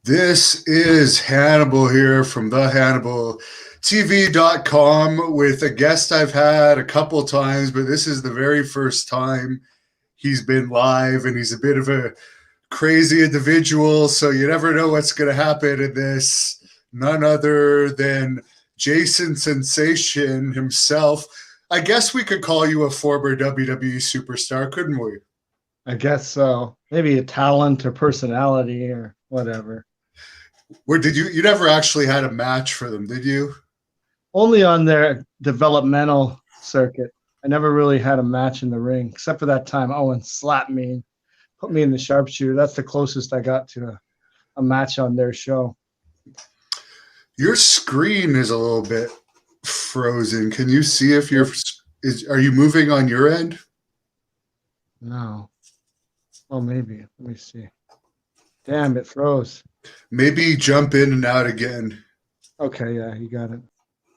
This is Hannibal here from the HannibalTV.com with a guest I've had a couple times, but this is the very first time he's been live, and he's a bit of a crazy individual, so you never know what's going to happen in this. None other than Jason Sensation himself. I guess we could call you a former WWE superstar, couldn't we? I guess so. Maybe a talent or personality or whatever. Where did you never actually had a match for them, did you? Only on their developmental circuit. I never really had a match in the ring, except for that time Owen slapped me and put me in the sharpshooter. That's the closest I got to a match on their show. Your screen is a little bit frozen. Can you see if are you moving on your end? No. Oh, maybe. Let me see. Damn, it froze. Maybe jump in and out again. Okay, yeah, you got it.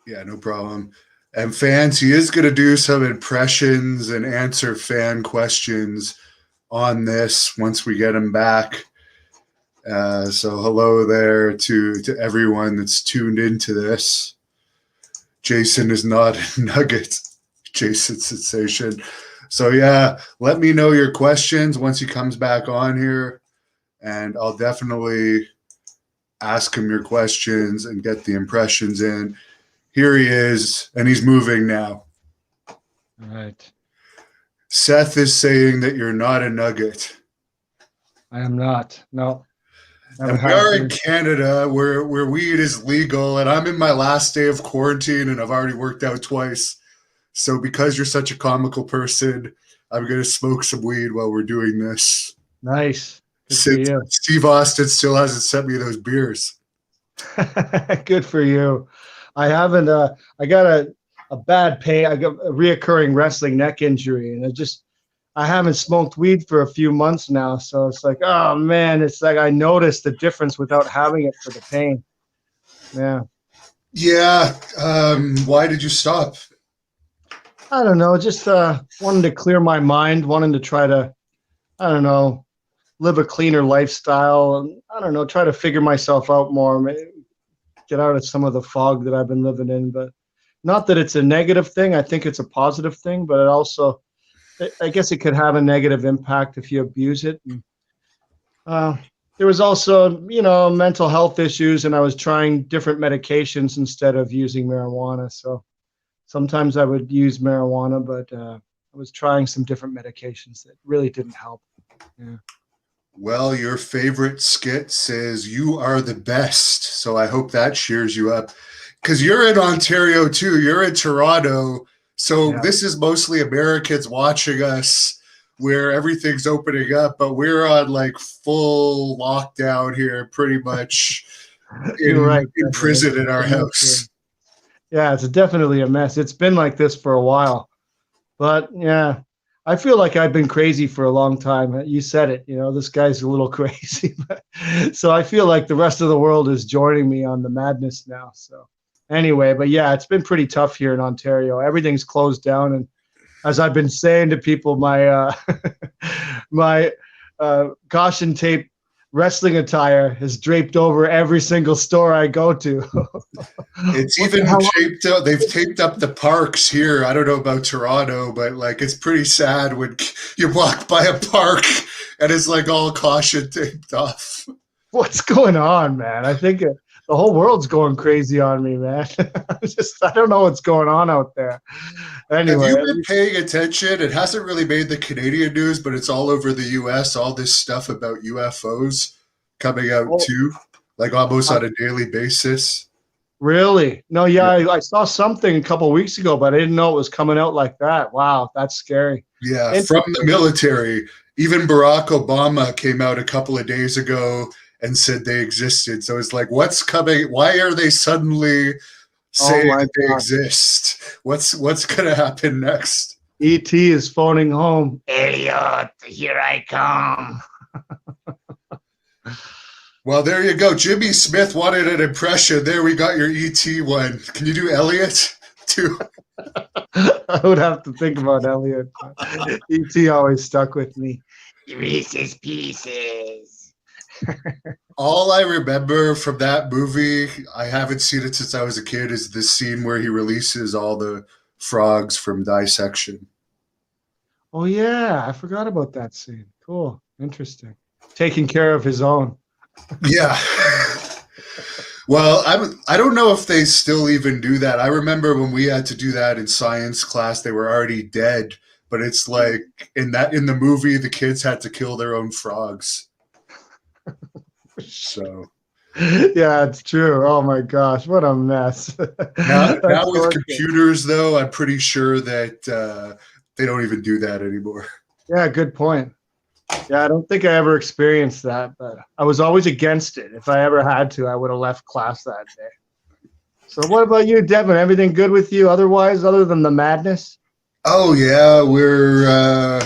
Yeah, no problem. And fans, he is going to do some impressions and answer fan questions on this once we get him back. So hello there to everyone that's tuned into this. Jason is not a nugget. Jason Sensation. So yeah, let me know your questions once he comes back on here, and I'll definitely ask him your questions and get the impressions in. Here he is, and he's moving now. All right. Seth is saying that you're not a nugget. I am not. No. And we are in Canada where weed is legal, and I'm in my last day of quarantine, and I've already worked out twice. So because you're such a comical person, I'm going to smoke some weed while we're doing this. Nice. Steve Austin still hasn't sent me those beers. Good for you. I haven't. I got a bad pain. I got a reoccurring wrestling neck injury, and I haven't smoked weed for a few months now. So it's like, oh man, it's like I noticed the difference without having it for the pain. Yeah. Yeah. Why did you stop? I don't know. Just wanted to clear my mind. Wanting to try to, I don't know, live a cleaner lifestyle. And I don't know, try to figure myself out more. Maybe get out of some of the fog that I've been living in. But not that it's a negative thing. I think it's a positive thing. But it also, I guess it could have a negative impact if you abuse it. And, there was also, mental health issues, and I was trying different medications instead of using marijuana. So sometimes I would use marijuana, but I was trying some different medications that really didn't help. Yeah. Well, your favorite skit says you are the best. So I hope that cheers you up. Because you're in Ontario too. You're in Toronto. So yeah. This is mostly Americans watching us where everything's opening up. But we're on like full lockdown here, pretty much in prison in our house. Yeah, it's definitely a mess. It's been like this for a while. But yeah, I feel like I've been crazy for a long time. You said it, this guy's a little crazy. So I feel like the rest of the world is joining me on the madness now. So anyway, but yeah, it's been pretty tough here in Ontario. Everything's closed down. And as I've been saying to people, my my caution tape wrestling attire is draped over every single store I go to. It's even taped up. They've taped up the parks here. I don't know about Toronto, but like it's pretty sad when you walk by a park and it's like all caution taped off. What's going on, man? I think the whole world's going crazy on me, man. I don't know what's going on out there. Anyway, have you been paying attention? It hasn't really made the Canadian news, but it's all over the U.S. All this stuff about UFOs coming out too, like almost on a daily basis. Really? No, yeah. I saw something a couple of weeks ago, but I didn't know it was coming out like that. Wow, that's scary. Yeah, from the military. Even Barack Obama came out a couple of days ago and said they existed. So it's like, what's coming? Why are they suddenly saying that they exist? What's going to happen next? E.T. is phoning home. Elliot, here I come. Well, there you go. Jimmy Smith wanted an impression. There, we got your E.T. one. Can you do Elliot too? I would have to think about Elliot. E.T. always stuck with me. Reese's Pieces. All I remember from that movie, I haven't seen it since I was a kid, is this scene where he releases all the frogs from dissection. Oh yeah, I forgot about that scene. Cool, interesting. Taking care of his own. Yeah. Well, I don't know if they still even do that. I remember when we had to do that in science class, they were already dead. But it's like in the movie, the kids had to kill their own frogs. So Yeah, it's true. Oh my gosh, what a mess. now That's with horrible. computers, though, I'm pretty sure that they don't even do that anymore. Yeah, good point. Yeah, I don't think I ever experienced that, but I was always against it. If I ever had to, I would have left class that day. So what about you, Devin? Everything good with you otherwise, other than the madness? Oh yeah, we're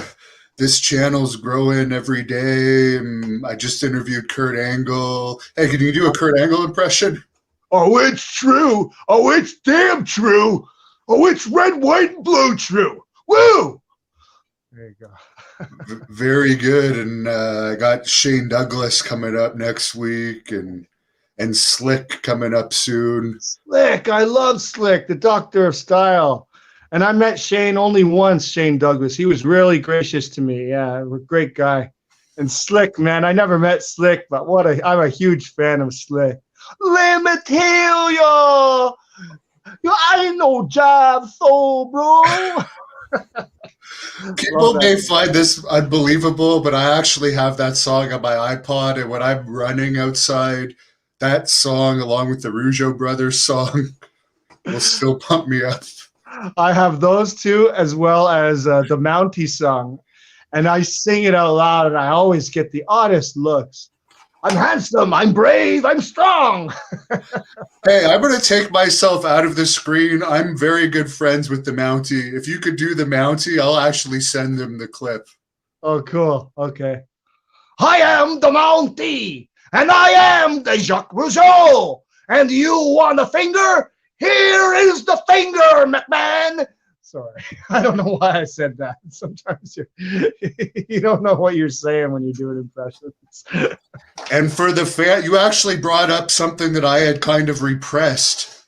this channel's growing every day. I just interviewed Kurt Angle. Hey, can you do a Kurt Angle impression? Oh, it's true. Oh, it's damn true. Oh, it's red, white, and blue true. Woo! There you go. Very good. And I got Shane Douglas coming up next week, and Slick coming up soon. Slick. I love Slick, the doctor of style. And I met Shane only once, Shane Douglas. He was really gracious to me. Yeah, a great guy. And Slick, man, I never met Slick, but I'm a huge fan of Slick. Let me tell you ain't no job, so bro. People may find this unbelievable, but I actually have that song on my iPod, and when I'm running outside, that song, along with the Rougeau Brothers song, will still pump me up. I have those two as well as the Mountie song, and I sing it out loud, and I always get the oddest looks. I'm handsome, I'm brave, I'm strong. Hey, I'm going to take myself out of the screen. I'm very good friends with the Mountie. If you could do the Mountie, I'll actually send them the clip. Oh, cool. Okay. I am the Mountie, and I am the Jacques Rougeau. And you want a finger? Here is the finger, McMahon. Sorry, I don't know why I said that. Sometimes you don't know what you're saying when you do an impression. And for the fan, you actually brought up something that I had kind of repressed.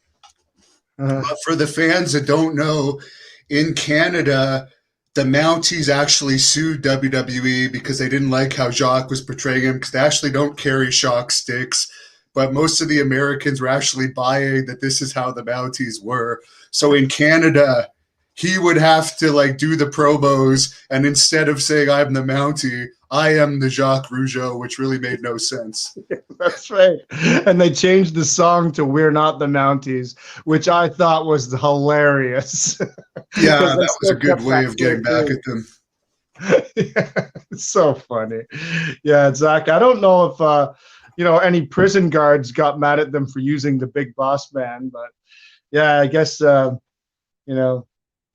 But for the fans that don't know, in Canada, the Mounties actually sued WWE because they didn't like how Jacques was portraying him, because they actually don't carry shock sticks. But most of the Americans were actually buying that this is how the Mounties were. So in Canada, he would have to like do the promos, and instead of saying I'm the Mountie, I am the Jacques Rougeau, which really made no sense. That's right. And they changed the song to We're Not the Mounties, which I thought was hilarious. Yeah, that was a good way of getting back at them. Yeah, it's so funny. Yeah, exactly. I don't know if any prison guards got mad at them for using the Big Boss Man, but yeah, I guess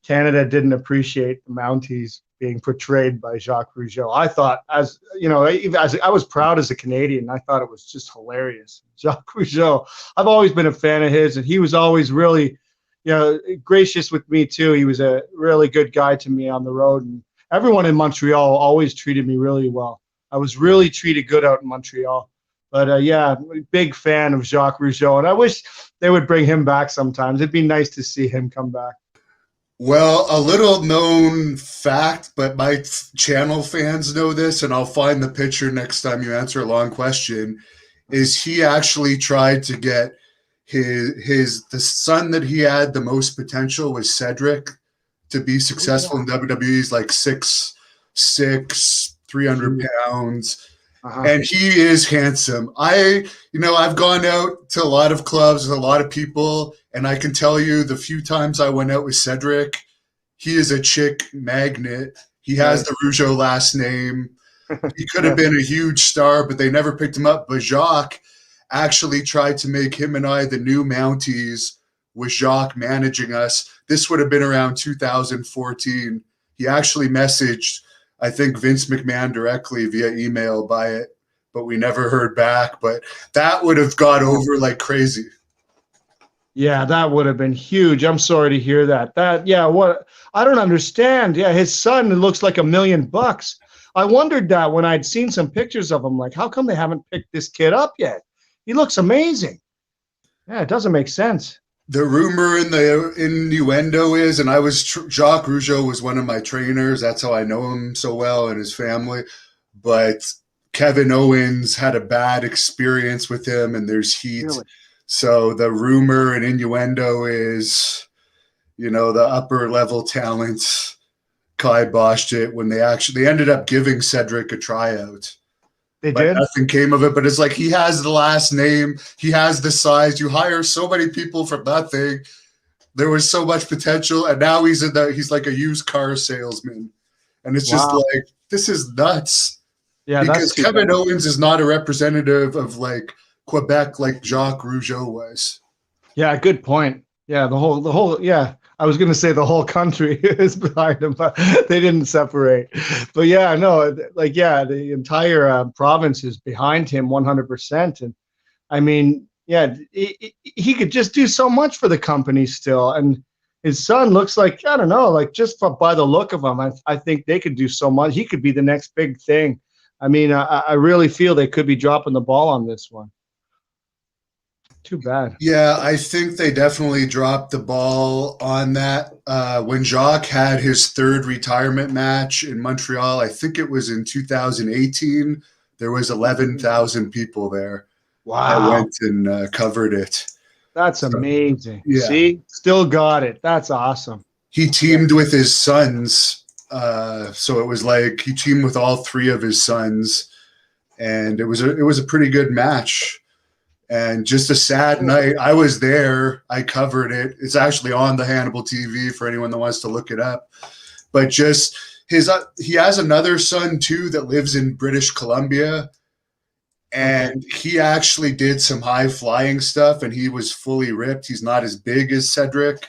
Canada didn't appreciate the Mounties being portrayed by Jacques Rougeau. I thought, as I was proud as a Canadian, I thought it was just hilarious. Jacques Rougeau, I've always been a fan of his, and he was always really, gracious with me too. He was a really good guy to me on the road, and everyone in Montreal always treated me really well. I was really treated good out in Montreal. But big fan of Jacques Rougeau, and I wish they would bring him back sometimes. It'd be nice to see him come back. Well, a little known fact, but my channel fans know this, and I'll find the picture next time you answer a long question, is he actually tried to get the son that he had the most potential was Cedric to be successful in WWE. He's like 6'6", 300 pounds. And he is handsome. I've gone out to a lot of clubs with a lot of people, and I can tell you the few times I went out with Cedric, he is a chick magnet. He has the Rougeau last name. He could have been a huge star, but they never picked him up. But Jacques actually tried to make him and I the new Mounties with Jacques managing us. This would have been around 2014. He actually messaged, I think, Vince McMahon directly via email by it, but we never heard back. But that would have got over like crazy. Yeah, that would have been huge. I'm sorry to hear that. What I don't understand. Yeah, his son looks like $1 million. I wondered that when I'd seen some pictures of him, like, how come they haven't picked this kid up yet? He looks amazing. Yeah, it doesn't make sense. The rumor and the innuendo is, and Jacques Rougeau was one of my trainers. That's how I know him so well and his family. But Kevin Owens had a bad experience with him, and there's heat. Really? So the rumor and innuendo is, the upper level talents kiboshed it when they ended up giving Cedric a tryout. They But did? nothing came of it. But it's like he has the last name, he has the size. You hire so many people from nothing. There was so much potential, and now he's like a used car salesman, and it's just Wow. like this is nuts. Yeah, Because that's too Kevin bad. Owens is not a representative of like Quebec like Jacques Rougeau was. Yeah, good point. Yeah, yeah. I was going to say the whole country is behind him, but they didn't separate. But yeah, no, like, yeah, the entire province is behind him 100%. And I mean, yeah, he could just do so much for the company still. And his son looks like, I don't know, like just by the look of him, I think they could do so much. He could be the next big thing. I mean, I really feel they could be dropping the ball on this one. Too bad. Yeah, I think they definitely dropped the ball on that. When Jacques had his third retirement match in Montreal, I think it was in 2018, there was 11,000 people there that Wow. went and covered it. That's So, amazing. yeah. See, still got it. That's awesome. He teamed with his sons. So it was like he teamed with all three of his sons, and it was a pretty good match. And just a sad night. I was there. I covered it. It's actually on the Hannibal TV for anyone that wants to look it up. But just he has another son too that lives in British Columbia, and he actually did some high flying stuff, and he was fully ripped. He's not as big as Cedric.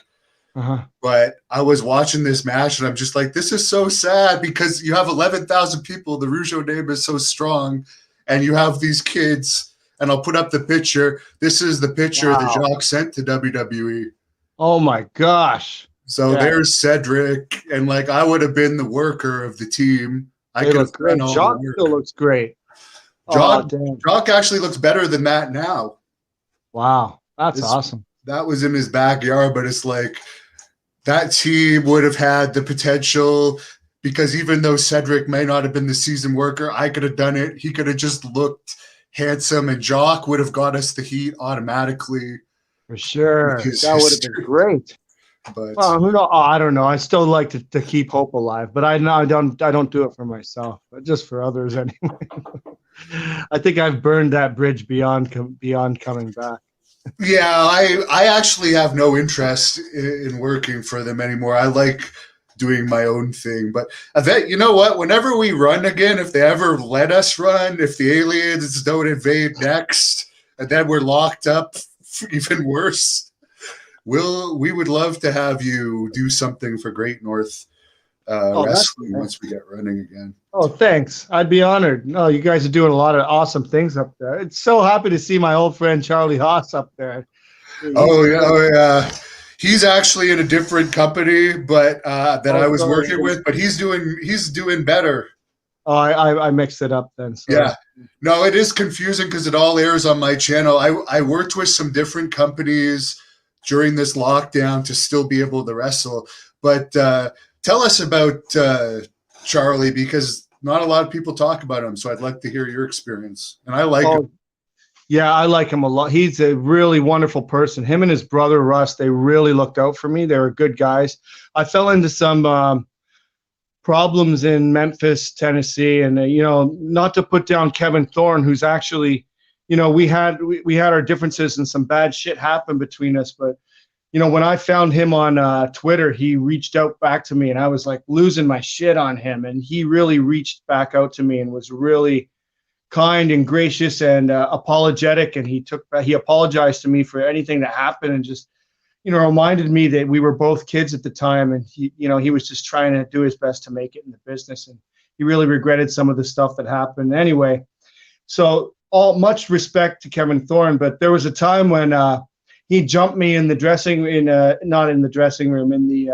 Uh-huh. But I was watching this match, and I'm just like, this is so sad because you have 11,000 people. The Rougeau name is so strong, and you have these kids. And I'll put up the picture. This is the picture that Jacques sent to WWE. Oh my gosh. So there's Cedric, and like I would have been the worker of the team. I could have done all Jacques the work. still looks great. Jacques actually looks better than that now. Wow, that's awesome. That was in his backyard, but it's like that team would have had the potential because even though Cedric may not have been the season worker, I could have done it. He could have just looked handsome, and Jacques would have got us the heat automatically. For sure. That would have been great. But well, I don't know. I still like to keep hope alive, but I don't do it for myself, but just for others anyway. I think I've burned that bridge beyond coming back. Yeah, I actually have no interest in working for them anymore. I like doing my own thing. But you know what? Whenever we run again, if they ever let us run, if the aliens don't invade next, and then we're locked up, even worse, we would love to have you do something for Great North Wrestling once we get running again. Oh, thanks. I'd be honored. No, you guys are doing a lot of awesome things up there. It's so happy to see my old friend Charlie Haas up there. Oh yeah. He's actually in a different company, but that I was working with. But he's doing better. Oh, I mixed it up then. So. Yeah, no, it is confusing because it all airs on my channel. I worked with some different companies during this lockdown to still be able to wrestle. But tell us about Charlie, because not a lot of people talk about him. So I'd like to hear your experience, and I like him. Yeah, I like him a lot. He's a really wonderful person. Him and his brother, Russ, they really looked out for me. They were good guys. I fell into some problems in Memphis, Tennessee, and, not to put down Kevin Thorne, who's actually, we had our differences and some bad shit happened between us. But, when I found him on Twitter, he reached out back to me, and I was like losing my shit on him. And he really reached back out to me and was really kind and gracious and apologetic, and he apologized to me for anything that happened, and just reminded me that we were both kids at the time, and he was just trying to do his best to make it in the business, and he really regretted some of the stuff that happened anyway. So much respect to Kevin Thorne, but there was a time when he jumped me in the dressing not in the dressing room, in the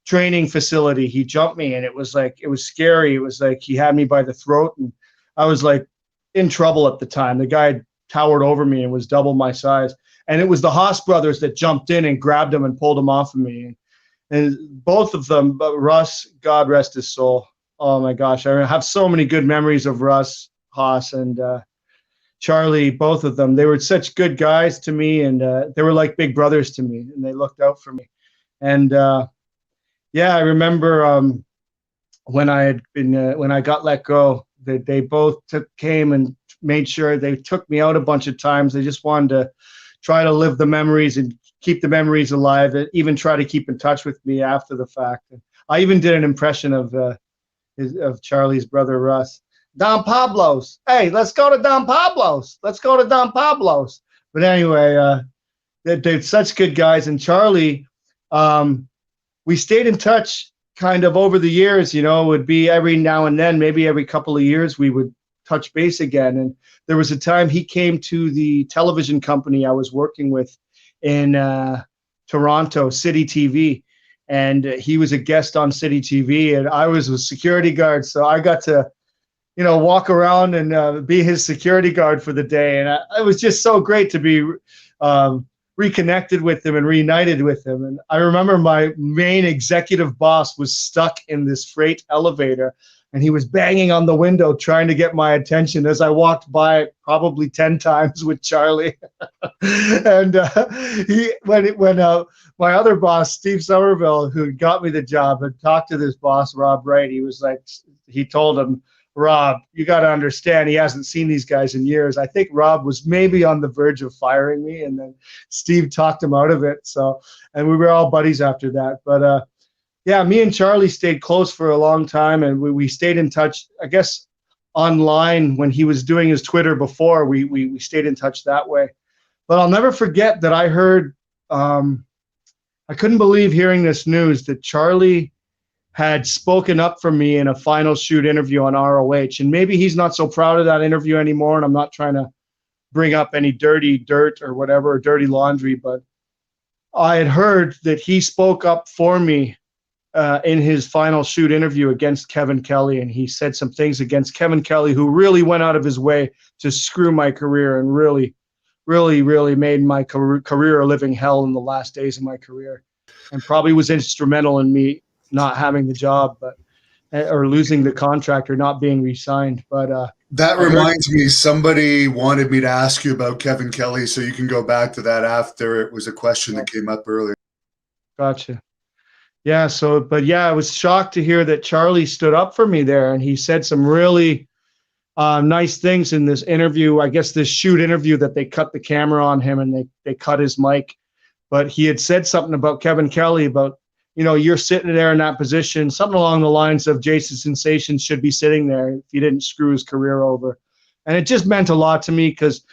training facility. He jumped me, and it was scary. It was like he had me by the throat, and I was like in trouble at the time. The guy towered over me and was double my size. And it was the Haas brothers that jumped in and grabbed him and pulled him off of me. And both of them, but Russ, God rest his soul. Oh my gosh, I have so many good memories of Russ Haas and Charlie, both of them. They were such good guys to me, and they were like big brothers to me, and they looked out for me. And yeah, I remember when I got let go, they both came and made sure they took me out a bunch of times. They just wanted to try to live the memories and keep the memories alive, and even try to keep in touch with me after the fact. And I even did an impression of Charlie's brother Russ. Don Pablo's. Hey, let's go to Don Pablo's. Let's go to Don Pablo's. But anyway, they're such good guys. And Charlie, we stayed in touch kind of over the years. You know, it would be every now and then, maybe every couple of years, we would touch base again. And there was a time he came to the television company I was working with in Toronto, City TV. And he was a guest on City TV, and I was a security guard. So I got to, you know, walk around and be his security guard for the day. And it was just so great to be reconnected with him and reunited with him. And I remember my main executive boss was stuck in this freight elevator, and he was banging on the window trying to get my attention as I walked by it probably 10 times with Charlie. And when my other boss, Steve Somerville, who got me the job, had talked to this boss, Rob Wright, he told him, Rob, you got to understand, he hasn't seen these guys in years. I think Rob was maybe on the verge of firing me, and then Steve talked him out of it. So, and we were all buddies after that. But yeah, me and Charlie stayed close for a long time, and we stayed in touch, I guess, online when he was doing his Twitter before. We stayed in touch that way. But I'll never forget that I heard, I couldn't believe hearing this news that Charlie had spoken up for me in a final shoot interview on ROH. And maybe he's not so proud of that interview anymore, and I'm not trying to bring up any dirty dirt or whatever, or dirty laundry, but I had heard that he spoke up for me in his final shoot interview against Kevin Kelly, and he said some things against Kevin Kelly, who really went out of his way to screw my career and really, really, really made my career a living hell in the last days of my career, and probably was instrumental in me not having the job, or losing the contract, or not being re-signed. But that reminds me, somebody wanted me to ask you about Kevin Kelly, so you can go back to that after. It was a question that came up earlier. Gotcha. Yeah. So, but yeah, I was shocked to hear that Charlie stood up for me there, and he said some really nice things in this interview. I guess this shoot interview that they cut the camera on him, and they cut his mic, but he had said something about Kevin Kelly about, you know, you're sitting there in that position, something along the lines of Jason Sensation should be sitting there if he didn't screw his career over. And it just meant a lot to me because,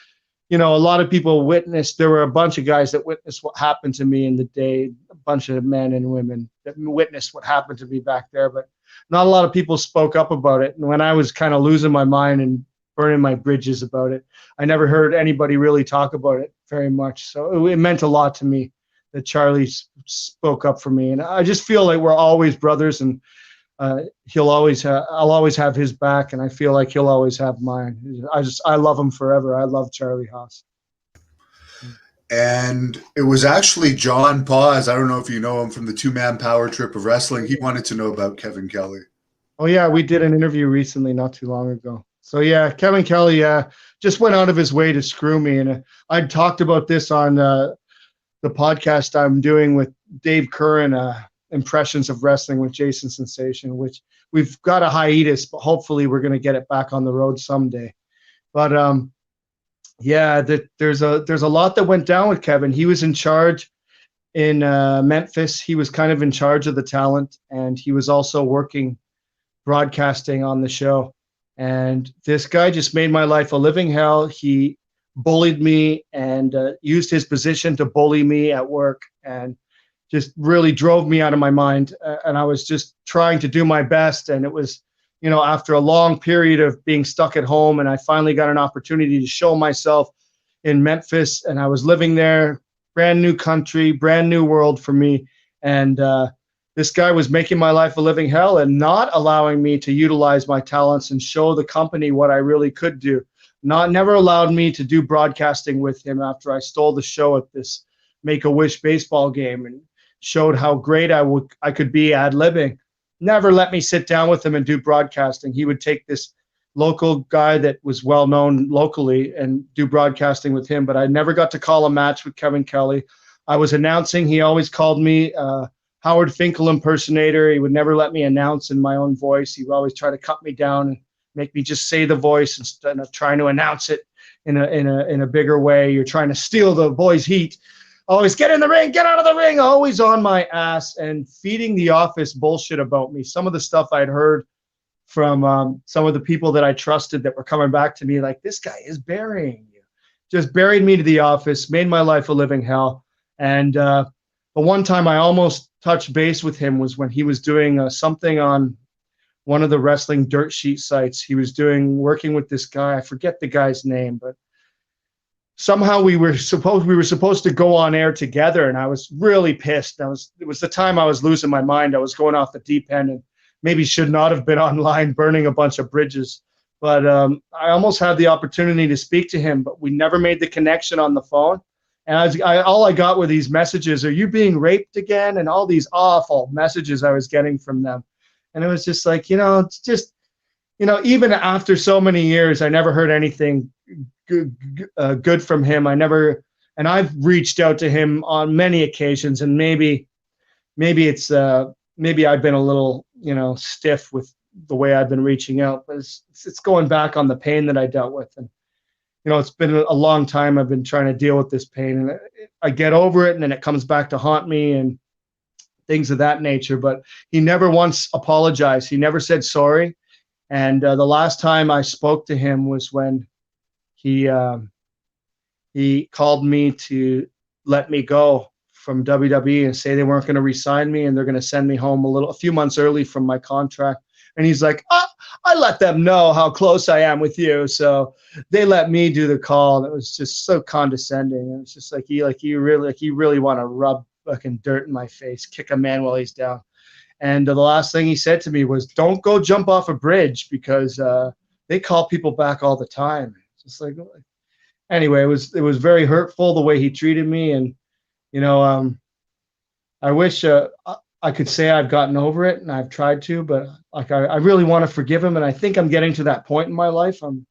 you know, a lot of people witnessed, there were a bunch of guys that witnessed what happened to me in the day, a bunch of men and women that witnessed what happened to me back there, but not a lot of people spoke up about it. And when I was kind of losing my mind and burning my bridges about it, I never heard anybody really talk about it very much. So it meant a lot to me that Charlie spoke up for me. And I just feel like we're always brothers, and I'll always have his back, and I feel like he'll always have mine. I love him forever. I love Charlie Haas. And it was actually John Paz, I don't know if you know him, from the Two-Man Power Trip of Wrestling. He wanted to know about Kevin Kelly. Oh yeah, we did an interview recently, not too long ago. So yeah, Kevin Kelly just went out of his way to screw me. And I talked about this on the podcast I'm doing with Dave Curran, Impressions of Wrestling with Jason Sensation, which we've got a hiatus, but hopefully we're going to get it back on the road someday. But yeah, there's a lot that went down with Kevin. He was in charge in Memphis. He was kind of in charge of the talent, and he was also working broadcasting on the show. And this guy just made my life a living hell. He bullied me and used his position to bully me at work, and just really drove me out of my mind. And I was just trying to do my best. And it was, you know, after a long period of being stuck at home, and I finally got an opportunity to show myself in Memphis, and I was living there, brand new country, brand new world for me. And this guy was making my life a living hell and not allowing me to utilize my talents and show the company what I really could do. Never allowed me to do broadcasting with him after I stole the show at this Make-A-Wish baseball game and showed how great I could be ad-libbing. Never let me sit down with him and do broadcasting. He would take this local guy that was well known locally and do broadcasting with him, but I never got to call a match with Kevin Kelly. I was announcing. He always called me Howard Finkel impersonator. He would never let me announce in my own voice. He would always try to cut me down and make me just say the voice instead of trying to announce it in a bigger way. You're trying to steal the boys' heat. Always get in the ring, get out of the ring, always on my ass and feeding the office bullshit about me. Some of the stuff I'd heard from some of the people that I trusted that were coming back to me like, this guy is burying you. Just buried me to the office, made my life a living hell. And the one time I almost touched base with him was when he was doing something on one of the wrestling dirt sheet sites. He was working with this guy. I forget the guy's name, but somehow we were supposed to go on air together, and I was really pissed. It was the time I was losing my mind. I was going off the deep end and maybe should not have been online burning a bunch of bridges. But I almost had the opportunity to speak to him, but we never made the connection on the phone. And all I got were these messages, are you being raped again? And all these awful messages I was getting from them. And it was just like, it's just, even after so many years, I never heard anything good from him. And I've reached out to him on many occasions, and maybe I've been a little, stiff with the way I've been reaching out, but it's going back on the pain that I dealt with. And, it's been a long time I've been trying to deal with this pain, and I get over it and then it comes back to haunt me and things of that nature. But he never once apologized. He never said sorry. And the last time I spoke to him was when he called me to let me go from WWE and say they weren't going to re-sign me and they're going to send me home a few months early from my contract. And he's like, I let them know how close I am with you, so they let me do the call. And it was just so condescending. And it's just like you really want to rub fucking dirt in my face, kick a man while he's down. And the last thing he said to me was, "Don't go jump off a bridge because they call people back all the time." It's just like, anyway, it was very hurtful the way he treated me, and I wish I could say I've gotten over it, and I've tried to, but I really want to forgive him, and I think I'm getting to that point in my life. I'm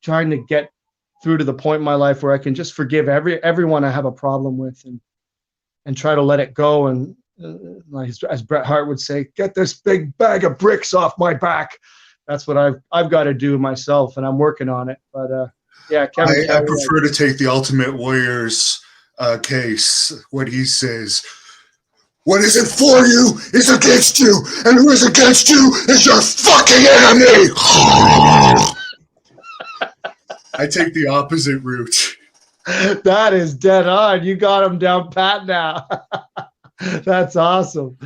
trying to get through to the point in my life where I can just forgive everyone I have a problem with, and try to let it go. And like as Bret Hart would say, get this big bag of bricks off my back. That's what I've got to do myself, and I'm working on it. But yeah, Kevin, I prefer to take the Ultimate Warrior's case. What he says, what isn't for you is against you, and who is against you is your fucking enemy. I take the opposite route. That is dead on. You got him down pat now. That's awesome.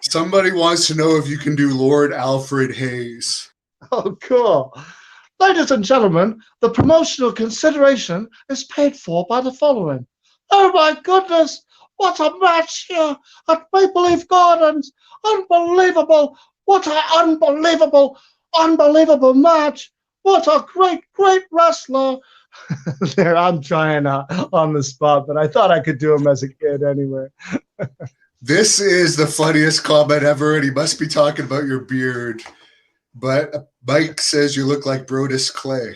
Somebody wants to know if you can do Lord Alfred Hayes. Oh, cool. Ladies and gentlemen, the promotional consideration is paid for by the following. Oh my goodness, what a match here at Maple Leaf Gardens. Unbelievable. What an unbelievable match. What a great wrestler. There, I'm trying on the spot, but I thought I could do him as a kid anyway. This is the funniest comment ever, and he must be talking about your beard. But Mike says you look like Brodus Clay.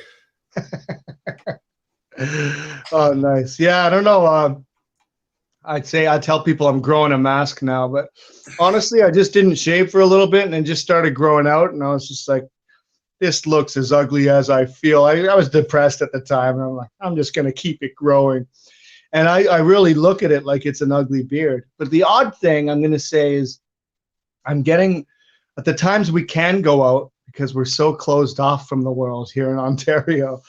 Oh, nice. Yeah, I don't know. I tell people I'm growing a mask now, but honestly, I just didn't shave for a little bit and then just started growing out, and I was just like, this looks as ugly as I feel. I was depressed at the time, and I'm like, I'm just going to keep it growing. And I really look at it like it's an ugly beard. But the odd thing I'm going to say is I'm getting, at the times we can go out because we're so closed off from the world here in Ontario,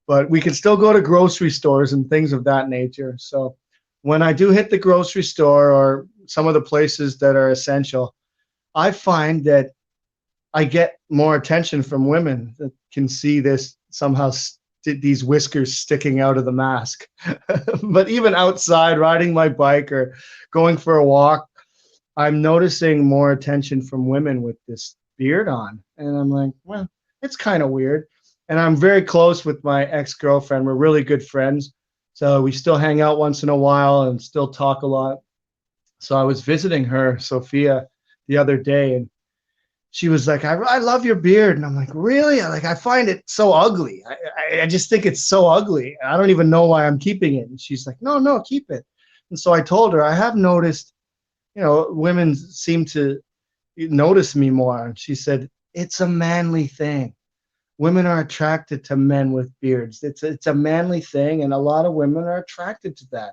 but we can still go to grocery stores and things of that nature. So when I do hit the grocery store or some of the places that are essential, I find that I get more attention from women that can see this somehow, these whiskers sticking out of the mask. But even outside, riding my bike or going for a walk, I'm noticing more attention from women with this beard on. And I'm like, well, it's kind of weird. And I'm very close with my ex-girlfriend. We're really good friends. So we still hang out once in a while and still talk a lot. So I was visiting her, Sophia, the other day, and she was like, I love your beard. And I'm like, really? I find it so ugly. I just think it's so ugly. I don't even know why I'm keeping it. And she's like, no, no, keep it. And so I told her, I have noticed, women seem to notice me more. And she said, it's a manly thing. Women are attracted to men with beards. It's a manly thing. And a lot of women are attracted to that.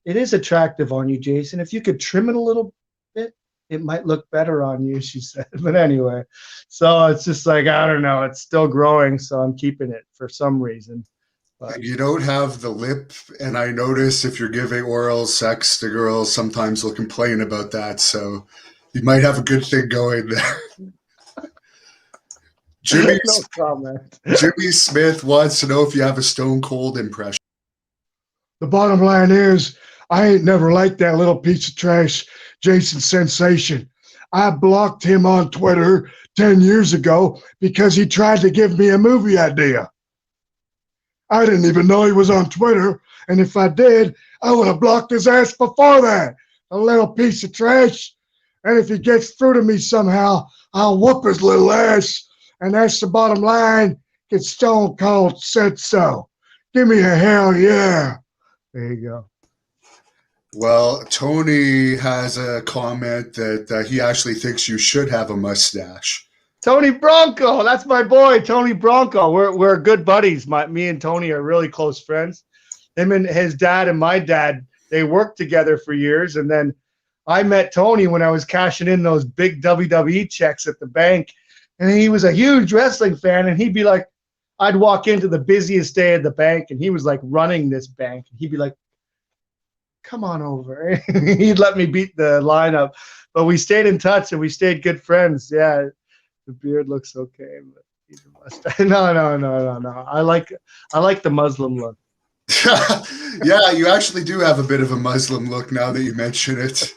It is attractive on you, Jason. If you could trim it a little bit, it might look better on you, she said. But anyway, so it's just like, I don't know. It's still growing, so I'm keeping it for some reason. But You don't have the lip, and I notice if you're giving oral sex to girls, sometimes they'll complain about that. So you might have a good thing going there. Jimmy, no comment. Jimmy Smith wants to know if you have a Stone Cold impression. The bottom line is, I ain't never liked that little piece of trash, Jason Sensation. I blocked him on Twitter 10 years ago because he tried to give me a movie idea. I didn't even know he was on Twitter, and if I did, I would have blocked his ass before that. A little piece of trash. And if he gets through to me somehow, I'll whoop his little ass. And that's the bottom line. It's Stone Cold said so. Give me a hell yeah. There you go. Well, Tony has a comment that he actually thinks you should have a mustache. Tony Bronco, that's my boy, Tony Bronco. We're good buddies. Me and Tony are really close friends. Him and his dad and my dad, they worked together for years. And then I met Tony when I was cashing in those big WWE checks at the bank. And he was a huge wrestling fan. And he'd be like, I'd walk into the busiest day at the bank, and he was like running this bank. He'd be like, come on over. He'd let me beat the lineup. But we stayed in touch and we stayed good friends. Yeah, the beard looks okay. But he's a mustache. No. I like the Muslim look. Yeah, you actually do have a bit of a Muslim look now that you mention it.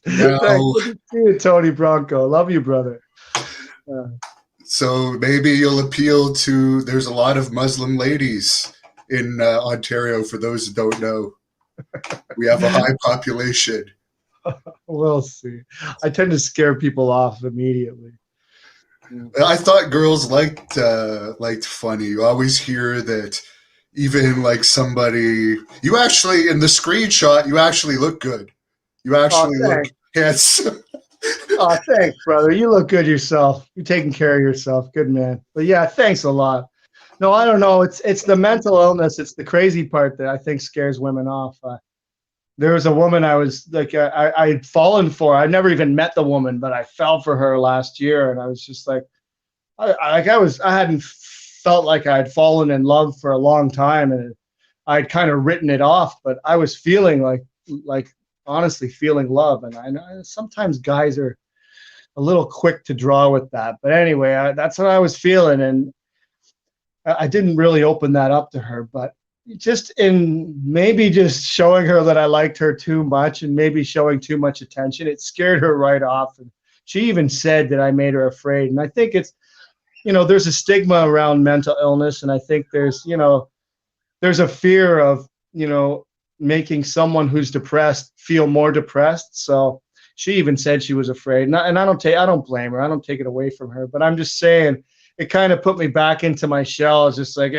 Now, Good to see you, Tony Bronco. Love you, brother. So maybe you'll appeal to, there's a lot of Muslim ladies in Ontario, for those who don't know. We have a high population. We'll see. I tend to scare people off immediately. I thought girls liked funny. You always hear that even like somebody, you actually, in the screenshot, you actually look good. You actually look handsome. Oh, thanks, brother. You look good yourself. You're taking care of yourself. Good man. But yeah, thanks a lot. No, I don't know. It's the mental illness. It's the crazy part that I think scares women off. There was a woman I was like, I'd fallen for. I never even met the woman, but I fell for her last year, and I was just like, I hadn't felt like I'd fallen in love for a long time, and I'd kind of written it off. But I was feeling like honestly feeling love, and I know sometimes guys are a little quick to draw with that. But anyway, that's what I was feeling, and I didn't really open that up to her, but just showing her that I liked her too much and maybe showing too much attention, it scared her right off. And she even said that I made her afraid. And I think it's, there's a stigma around mental illness. And I think there's a fear of, making someone who's depressed feel more depressed. So she even said she was afraid. And I don't blame her. I don't take it away from her, but I'm just saying it kind of put me back into my shell. It's just like,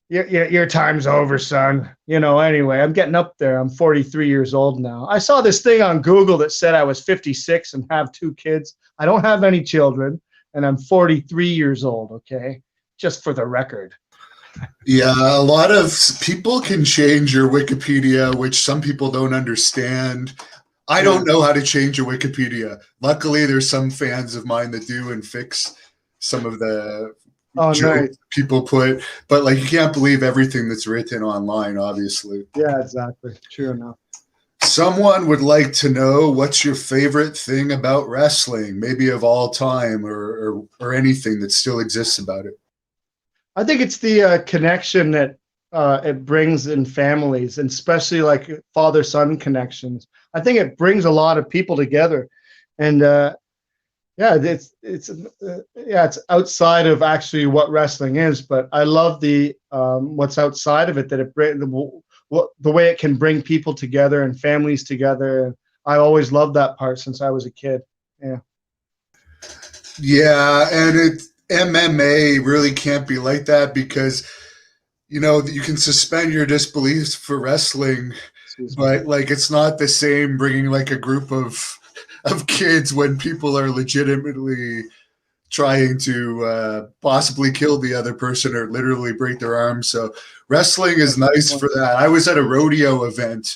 your time's over, son. Anyway, I'm getting up there. I'm 43 years old now. I saw this thing on Google that said I was 56 and have 2 kids. I don't have any children, and I'm 43 years old, okay? Just for the record. Yeah, a lot of people can change your Wikipedia, which some people don't understand. I don't know how to change your Wikipedia. Luckily, there's some fans of mine that do and fix some of the nice. People put, but like, you can't believe everything that's written online, obviously. Yeah, exactly. True enough. Someone would like to know, what's your favorite thing about wrestling, maybe of all time, or anything that still exists about it? I think it's the connection that it brings in families, and especially like father-son connections. I think it brings a lot of people together, and yeah, it's outside of actually what wrestling is, but I love the what's outside of it, that the way it can bring people together and families together. I always loved that part since I was a kid. Yeah. Yeah, and MMA really can't be like that because you can suspend your disbelief for wrestling, Excuse me. but like it's not the same bringing like a group of kids when people are legitimately trying to possibly kill the other person or literally break their arms. So wrestling is nice for that. I was at a rodeo event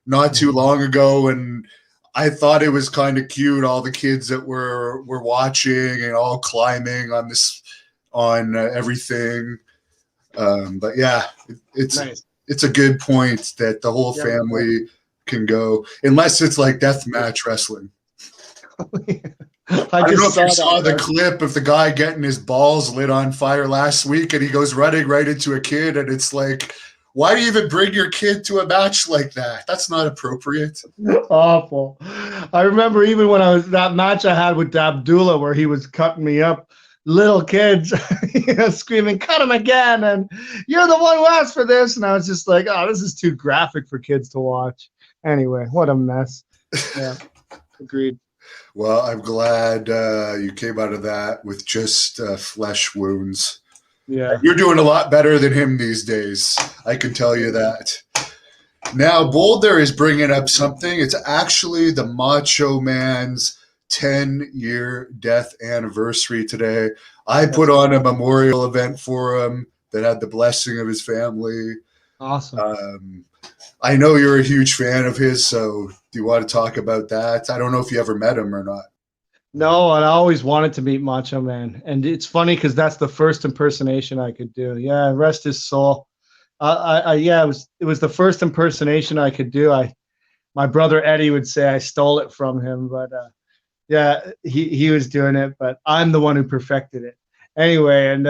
not too long ago, and I thought it was kind of cute. All the kids that were watching and all climbing on everything. But yeah, Nice. it's a good point that the whole Yeah. family can go, unless it's like death match wrestling. I I don't know just if you saw saw that. the clip of the guy getting his balls lit on fire last week, and he goes running right into a kid, and it's like, why do you even bring your kid to a match like that? That's not appropriate. Awful. I remember even when I was that match I had with Abdullah where he was cutting me up, little kids screaming, "Cut him again!" and "You're the one who asked for this." And I was just like, "Oh, this is too graphic for kids to watch." Anyway, what a mess. Yeah, agreed. Well, I'm glad you came out of that with just flesh wounds. Yeah. You're doing a lot better than him these days. I can tell you that. Now, Boulder is bringing up something. It's actually the Macho Man's 10-year death anniversary today. I put on a memorial event for him that had the blessing of his family. Awesome. I know you're a huge fan of his, so do you want to talk about that? I don't know if you ever met him or not. No, and I always wanted to meet Macho Man, and it's funny because that's the first impersonation I could do. Yeah, rest his soul. Yeah, it was the first impersonation I could do. My brother Eddie would say I stole it from him, but yeah, he was doing it, but I'm the one who perfected it. Anyway, and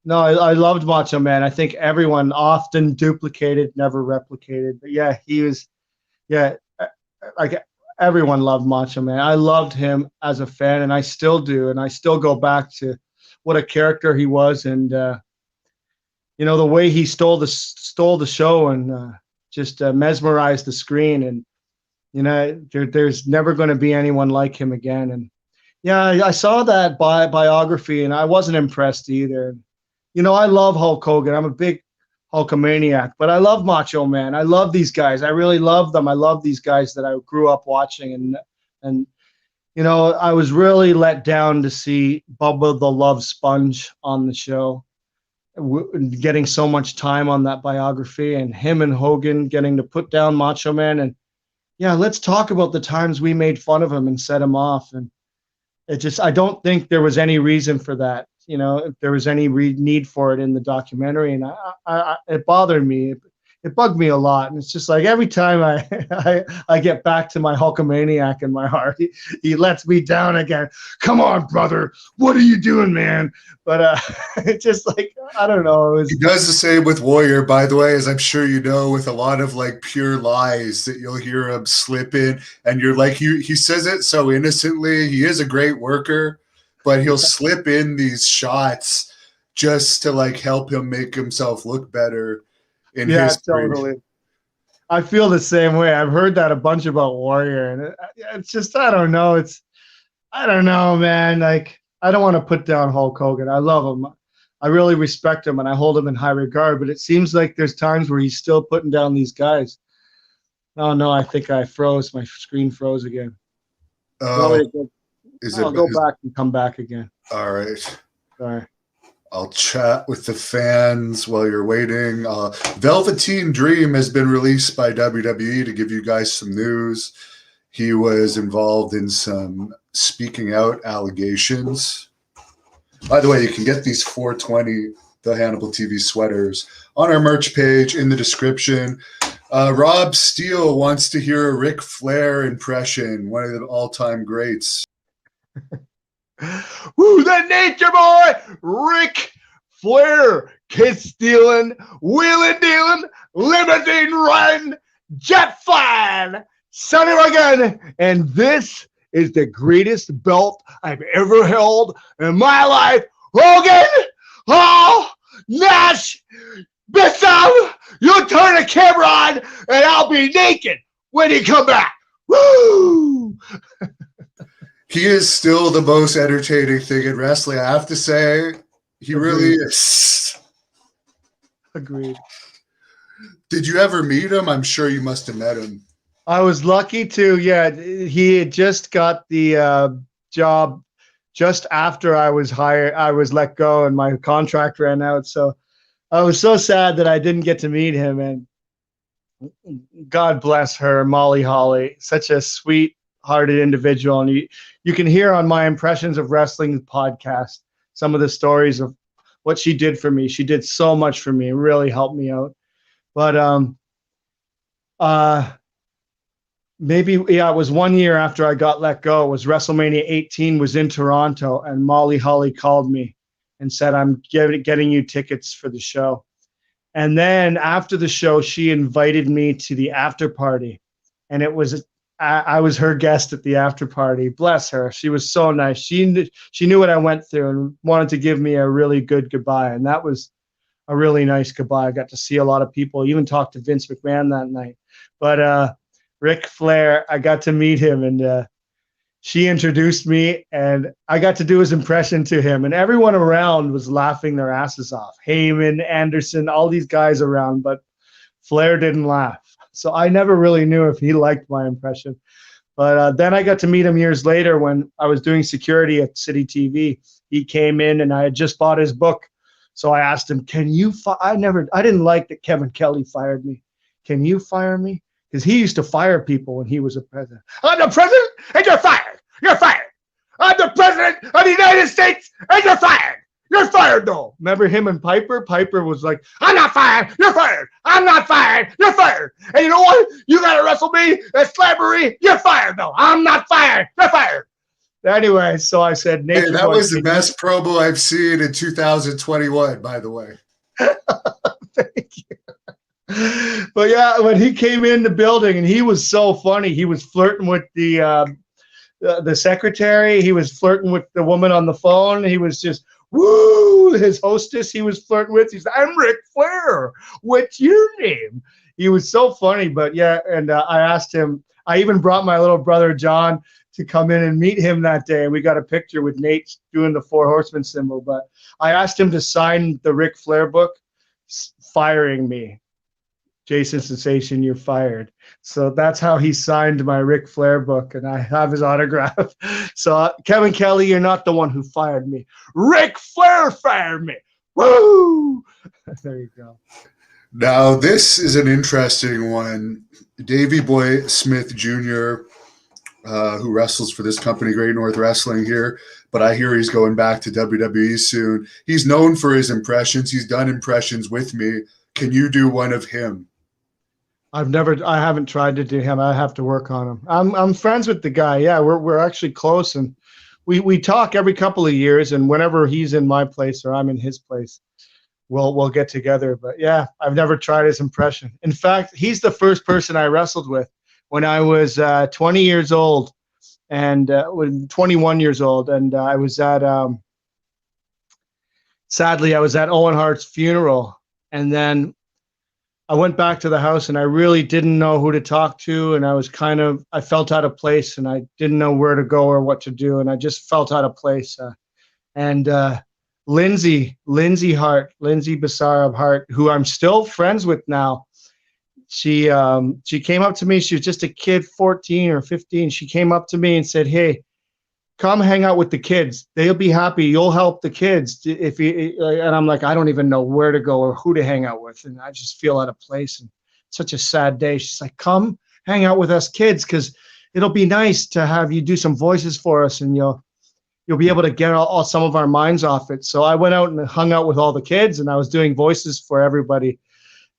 no, I loved Macho Man. I think everyone often duplicated, never replicated. But yeah, he was. Yeah, like everyone loved Macho Man. I loved him as a fan, and I still do, and I still go back to what a character he was, and the way he stole the show and just mesmerized the screen, and there's never going to be anyone like him again. And yeah, I saw that biography, and I wasn't impressed either. I love Hulk Hogan. I'm a big Hulkamaniac, but I love Macho Man. I love these guys. I really love them. I love these guys that I grew up watching, and I was really let down to see Bubba the Love Sponge on the show, getting so much time on that biography, and him and Hogan getting to put down Macho Man. And yeah, let's talk about the times we made fun of him and set him off. And I don't think there was any reason for that. If there was any need for it in the documentary, and it bothered me. It bugged me a lot, and it's just like every time I get back to my Hulkamaniac in my heart, he lets me down again. Come on, brother, what are you doing, man? But it's just like I don't know. He does the same with Warrior, by the way, as I'm sure you know, with a lot of like pure lies that you'll hear him slip in, and you're like, he says it so innocently. He is a great worker, but he'll slip in these shots just to like help him make himself look better in history. Totally. I feel the same way. I've heard that a bunch about Warrior, and it's just I don't know. I don't know, man. Like I don't want to put down Hulk Hogan. I love him. I really respect him, and I hold him in high regard. But it seems like there's times where he's still putting down these guys. Oh no, I think I froze. My screen froze again. Oh, I'll go back and come back again. All right. Sorry. I'll chat with the fans while you're waiting. Velveteen Dream has been released by WWE to give you guys some news. He was involved in some speaking out allegations. By the way, you can get these 420, the Hannibal TV sweaters, on our merch page in the description. Rob Steele wants to hear a Ric Flair impression, one of the all-time greats. Woo, the nature boy, Ric Flair. kiss stealing, wheeling dealing, limousine run, jet flying, son of a gun. And this is the greatest belt I've ever held in my life. Hogan, Hall, Nash, Bissell, you turn the camera on and I'll be naked when you come back. Woo! He is still the most entertaining thing in wrestling. I have to say, he really is. Agreed. Did you ever meet him? I'm sure you must have met him. I was lucky to, yeah. He had just got the job just after I was hired. I was let go and my contract ran out. So I was so sad that I didn't get to meet him. And God bless her, Molly Holly, such a sweet-hearted individual. And you can hear on my Impressions of Wrestling podcast some of the stories of what she did for me. She did so much for me, really helped me out. But maybe, yeah, it was 1 year after I got let go. It was WrestleMania 18 was in Toronto, and Molly Holly called me and said, I'm getting you tickets for the show. And then after the show, she invited me to the after party, and I was her guest at the after party. Bless her. She was so nice. She knew what I went through and wanted to give me a really good goodbye. And that was a really nice goodbye. I got to see a lot of people, even talked to Vince McMahon that night. But Ric Flair, I got to meet him, and she introduced me, and I got to do his impression to him. And everyone around was laughing their asses off. Heyman, Anderson, all these guys around, but Flair didn't laugh. So I never really knew if he liked my impression. But then I got to meet him years later when I was doing security at City TV. He came in, and I had just bought his book. So I asked him, can you I didn't like that Kevin Kelly fired me. Can you fire me? Because he used to fire people when he was a president. I'm the president, and you're fired. You're fired. I'm the president of the United States, and you're fired. You're fired, though. Remember him and Piper? Piper was like, I'm not fired. You're fired. I'm not fired. You're fired. And you know what? You got to wrestle me at Slamboree. You're fired, though. I'm not fired. You're fired. Anyway, so I said, hey, that was the best promo I've seen in 2021, by the way. Thank you. But yeah, when he came in the building, and he was so funny. He was flirting with the secretary. He was flirting with the woman on the phone. He was just, woo, his hostess he was flirting with. He's, I'm Ric Flair. What's your name? He was so funny. But yeah, and I asked him, I even brought my little brother John to come in and meet him that day. And we got a picture with Nate doing the Four Horsemen symbol. But I asked him to sign the Ric Flair book, firing me. Jason Sensation, you're fired. So that's how he signed my Ric Flair book, and I have his autograph. So Kevin Kelly, you're not the one who fired me. Ric Flair fired me. Woo! There you go. Now, this is an interesting one. Davey Boy Smith Jr., who wrestles for this company, Great North Wrestling here, but I hear he's going back to WWE soon. He's known for his impressions. He's done impressions with me. Can you do one of him? I haven't tried to do him. I have to work on him. I'm friends with the guy. Yeah, we're actually close, and we talk every couple of years, and whenever he's in my place or I'm in his place, we'll get together. But yeah, I've never tried his impression. In fact, he's the first person I wrestled with when I was 20 years old, and 21 years old, and I was at sadly I was at Owen Hart's funeral, and then I went back to the house, and I really didn't know who to talk to, and I felt out of place, and I didn't know where to go or what to do, and I just felt out of place. And Lindsay Basara Hart, who I'm still friends with now, she came up to me. She was just a kid, 14 or 15. She came up to me and said, hey, come hang out with the kids. They'll be happy. You'll help the kids. And I'm like, I don't even know where to go or who to hang out with. And I just feel out of place, and such a sad day. She's like, come hang out with us kids, because it'll be nice to have you do some voices for us, and you'll be able to get all some of our minds off it. So I went out and hung out with all the kids, and I was doing voices for everybody,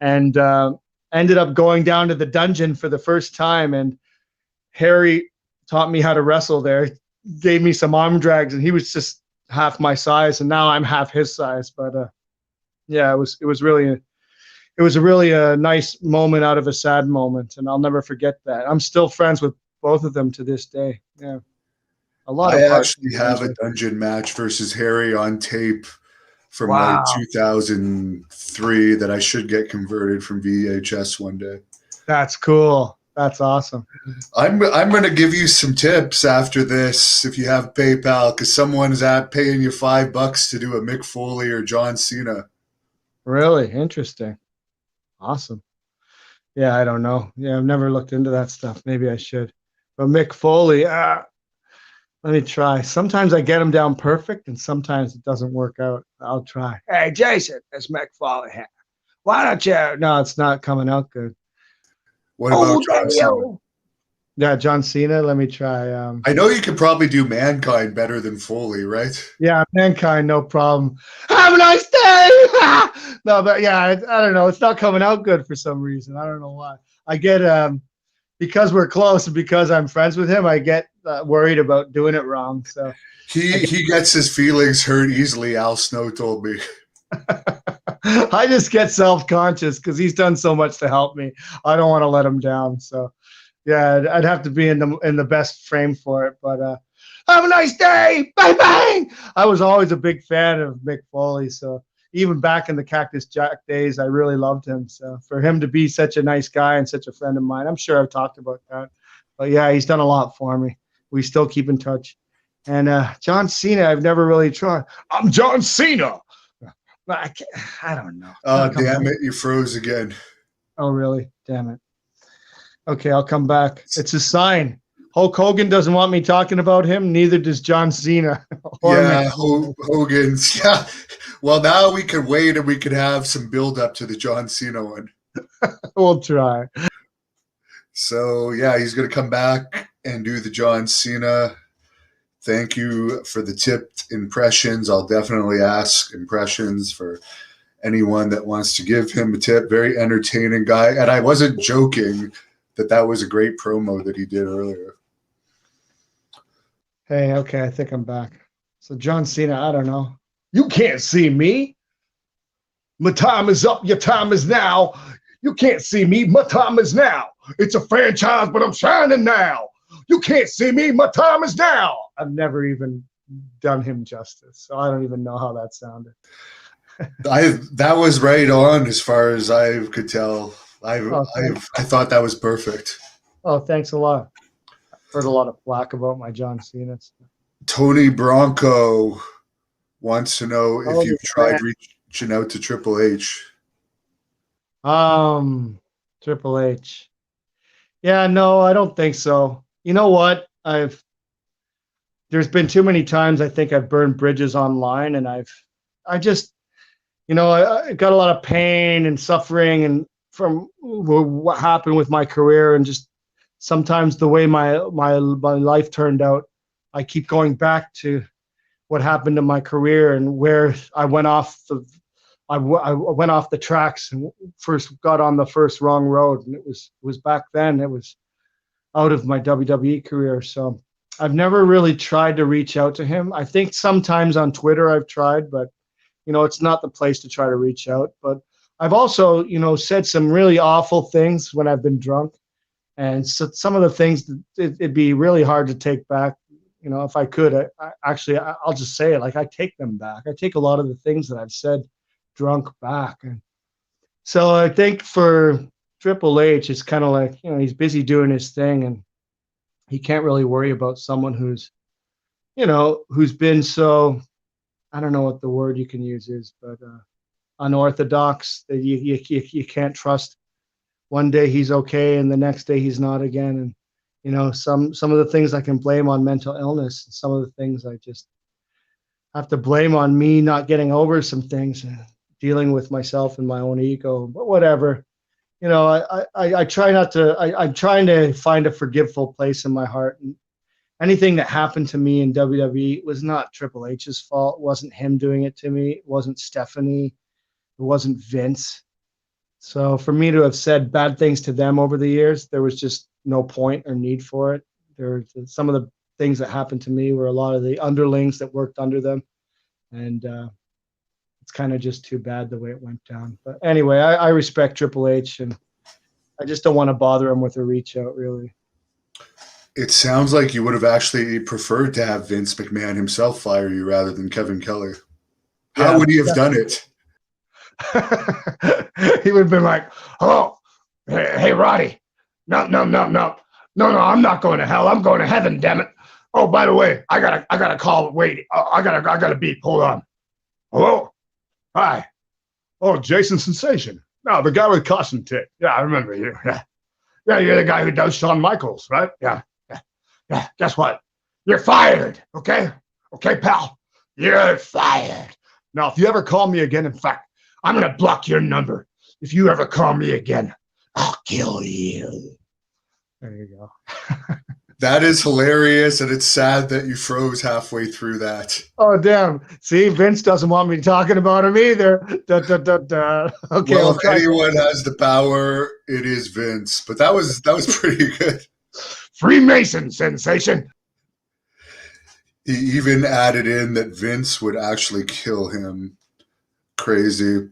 and ended up going down to the dungeon for the first time. And Harry taught me how to wrestle there. Gave me some arm drags, and he was just half my size, and now I'm half his size. But yeah, it was a really nice moment out of a sad moment, and I'll never forget that. I'm still friends with both of them to this day. Yeah, a lot I of heart. actually have a dungeon match versus Harry on tape from like Wow, 2003 that I should get converted from VHS one day. that's cool. That's awesome. I'm going to give you some tips after this if you have PayPal, because someone's at paying you $5 to do a Mick Foley or John Cena. Really interesting. Awesome. Yeah, I don't know. Yeah, I've never looked into that stuff. Maybe I should. But Mick Foley, let me try. Sometimes I get him down perfect, and sometimes it doesn't work out. I'll try. Hey, Jason, it's Mick Foley here. Why don't you? No, it's not coming out good. What about John Cena? Yeah, John Cena. Let me try. I know you could probably do Mankind better than Foley, right? Yeah, Mankind, no problem. Have a nice day. No, but yeah, I don't know. It's not coming out good for some reason. I don't know why. I get because we're close and because I'm friends with him, I get worried about doing it wrong. So he gets his feelings hurt easily. Al Snow told me. I just get self-conscious because he's done so much to help me. I don't want to let him down. So yeah, I'd have to be in the best frame for it. But have a nice day. Bang bang. I was always a big fan of Mick Foley. So even back in the Cactus Jack days, I really loved him. So for him to be such a nice guy and such a friend of mine, I'm sure I've talked about that. But yeah, he's done a lot for me. We still keep in touch. And John Cena, I've never really tried. I'm John Cena. I don't know. Oh, damn it. You froze again. Oh, really? Damn it. Okay, I'll come back. It's a sign. Hulk Hogan doesn't want me talking about him. Neither does John Cena. Yeah, Hogan's. Yeah. Well, now we could wait and we could have some build up to the John Cena one. We'll try. So, yeah, he's going to come back and do the John Cena. Thank you for the tipped impressions. I'll definitely ask impressions for anyone that wants to give him a tip. Very entertaining guy. And I wasn't joking that was a great promo that he did earlier. Hey, okay, I think I'm back. So John Cena, I don't know. You can't see me. My time is up. Your time is now. You can't see me. My time is now. It's a franchise, but I'm shining now. You can't see me. My time is now. I've never even done him justice, so I don't even know how that sounded. That was right on as far as I could tell. I thought that was perfect. Oh, thanks a lot. I've heard a lot of flack about my John Cena stuff. Tony Bronco wants to know if you've tried reaching out to Triple H. Triple H. Yeah, no, I don't think so. You know what? There's been too many times I think I've burned bridges online, and I just, I got a lot of pain and suffering and from what happened with my career, and just sometimes the way my life turned out, I keep going back to what happened to my career and where I went off I went off the tracks and first got on the first wrong road, and it was back then. It was out of my WWE career, so I've never really tried to reach out to him. I think sometimes on Twitter I've tried, but it's not the place to try to reach out. But I've also said some really awful things when I've been drunk, and so some of the things it'd be really hard to take back. If I could, I'll just say it. Like, I take them back. I take a lot of the things that I've said drunk back. And so I think for Triple H, it's kind of like, he's busy doing his thing, and he can't really worry about someone who's been so, I don't know what the word you can use is, but unorthodox, that you can't trust. One day he's okay, and the next day he's not again. And some of the things I can blame on mental illness, and some of the things I just have to blame on me not getting over some things, dealing with myself and my own ego. But whatever, I try not to. I'm trying to find a forgiveful place in my heart. And anything that happened to me in WWE was not Triple H's fault. It wasn't him doing it to me. It wasn't Stephanie. It wasn't Vince. So for me to have said bad things to them over the years, there was just no point or need for it. Some of the things that happened to me were a lot of the underlings that worked under them. And, it's kind of just too bad the way it went down. But anyway, I respect Triple H, and I just don't want to bother him with a reach out, really. It sounds like you would have actually preferred to have Vince McMahon himself fire you rather than Kevin Kelly. How would he have done it? He would have been like, "Oh, hey, Roddy, no, I'm not going to hell. I'm going to heaven, damn it. Oh, by the way, I gotta call. Wait, I gotta beep. Hold on. Hello, hi. Oh, Jason Sensation. No, the guy with caution tape. Yeah, I remember you. Yeah, you're the guy who does Shawn Michaels, right? Yeah. Guess what? You're fired. Okay, pal. You're fired. Now, if you ever call me again, in fact, I'm gonna block your number. If you ever call me again, I'll kill you." There you go. That is hilarious, and it's sad that you froze halfway through that. Oh, damn. See, Vince doesn't want me talking about him either. Okay. Well, if anyone has the power, it is Vince. But that was pretty good. Freemason Sensation. He even added in that Vince would actually kill him. Crazy.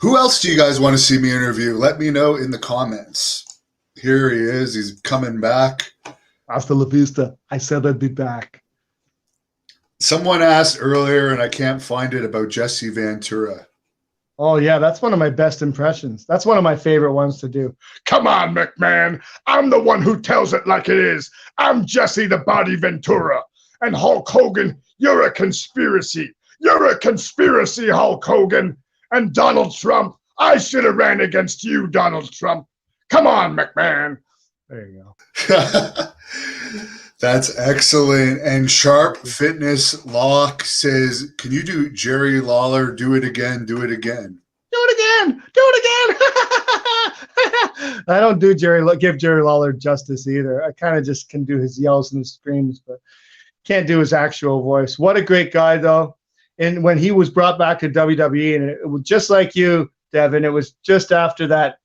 Who else do you guys want to see me interview? Let me know in the comments. Here he is. He's coming back. Hasta la vista. I said I'd be back. Someone asked earlier, and I can't find it, about Jesse Ventura. Oh, yeah, that's one of my best impressions. That's one of my favorite ones to do. Come on, McMahon. I'm the one who tells it like it is. I'm Jesse the Body Ventura. And Hulk Hogan, you're a conspiracy. You're a conspiracy, Hulk Hogan. And Donald Trump, I should have ran against you, Donald Trump. Come on, McMahon. There you go. That's excellent. And Sharp Fitness Lock says, can you do Jerry Lawler, do it again, do it again? Do it again. Do it again. I don't give Jerry Lawler justice either. I kind of just can do his yells and his screams, but can't do his actual voice. What a great guy, though. And when he was brought back to WWE, and it was just like you, Devin, it was just after that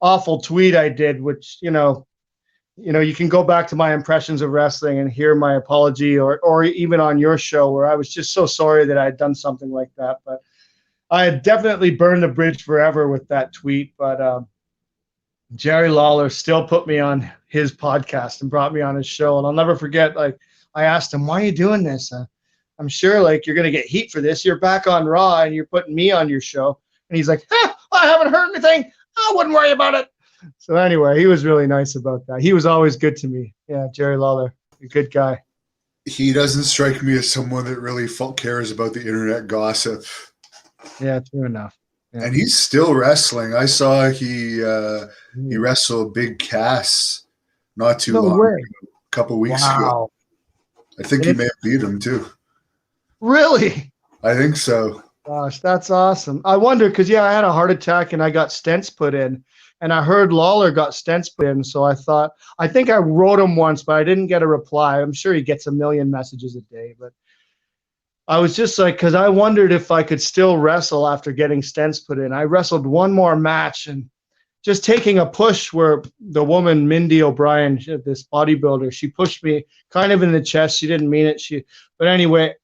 awful tweet I did, which, you can go back to my impressions of wrestling and hear my apology, or even on your show where I was just so sorry that I had done something like that. But I had definitely burned the bridge forever with that tweet. But Jerry Lawler still put me on his podcast and brought me on his show. And I'll never forget, I asked him, why are you doing this? I'm sure you're going to get heat for this. You're back on Raw and you're putting me on your show. And he's like, I haven't heard anything. I wouldn't worry about it. So anyway, he was really nice about that. He was always good to me. Yeah, Jerry Lawler, a good guy. He doesn't strike me as someone that really cares about the internet gossip. Yeah, true enough. Yeah. And he's still wrestling. I saw he wrestled Big Cass not too long ago, a couple weeks ago. I think he may have beat him too. Really? I think so. Gosh, that's awesome. I wonder because, I had a heart attack and I got stents put in. And I heard Lawler got stents put in. So I think I wrote him once, but I didn't get a reply. I'm sure he gets a million messages a day. But I was just because I wondered if I could still wrestle after getting stents put in. I wrestled one more match and just taking a push where the woman, Mindy O'Brien, this bodybuilder, she pushed me kind of in the chest. She didn't mean it. But anyway,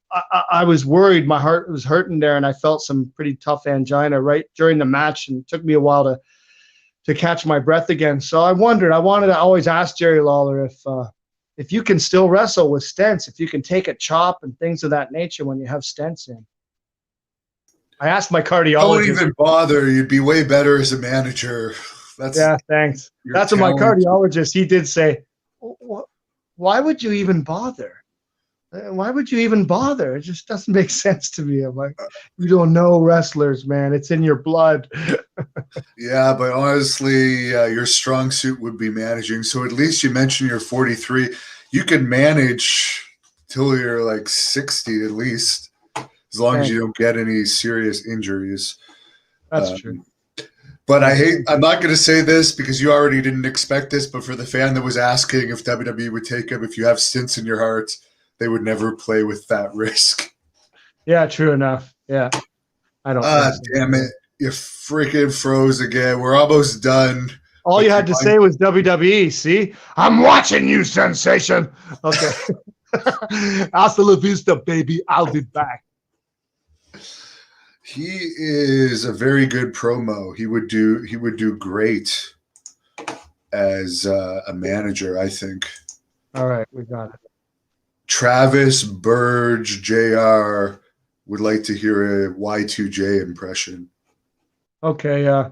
I was worried. My heart was hurting there, and I felt some pretty tough angina right during the match, and it took me a while to catch my breath again. So I wanted to always ask Jerry Lawler if you can still wrestle with stents, if you can take a chop and things of that nature when you have stents in. I asked my cardiologist. Don't even bother. You'd be way better as a manager. Thanks. That's what my cardiologist, he did say, why would you even bother? Why would you even bother? It just doesn't make sense to me. I'm like, you don't know wrestlers, man. It's in your blood. Yeah, but honestly, your strong suit would be managing. So at least you mentioned you're 43. You can manage till you're like 60 at least, as long as you don't get any serious injuries. That's true. But I'm not going to say this because you already didn't expect this, but for the fan that was asking if WWE would take him, if you have stints in your heart, they would never play with that risk. Yeah, true enough. Yeah. I don't damn it. You freaking froze again. We're almost done. All you had to say was WWE, see? I'm watching you, Sensation. Okay. Hasta la vista, baby. I'll be back. He is a very good promo. He would do great as a manager, I think. All right, we got it. Travis, Burge, JR would like to hear a Y2J impression. Okay,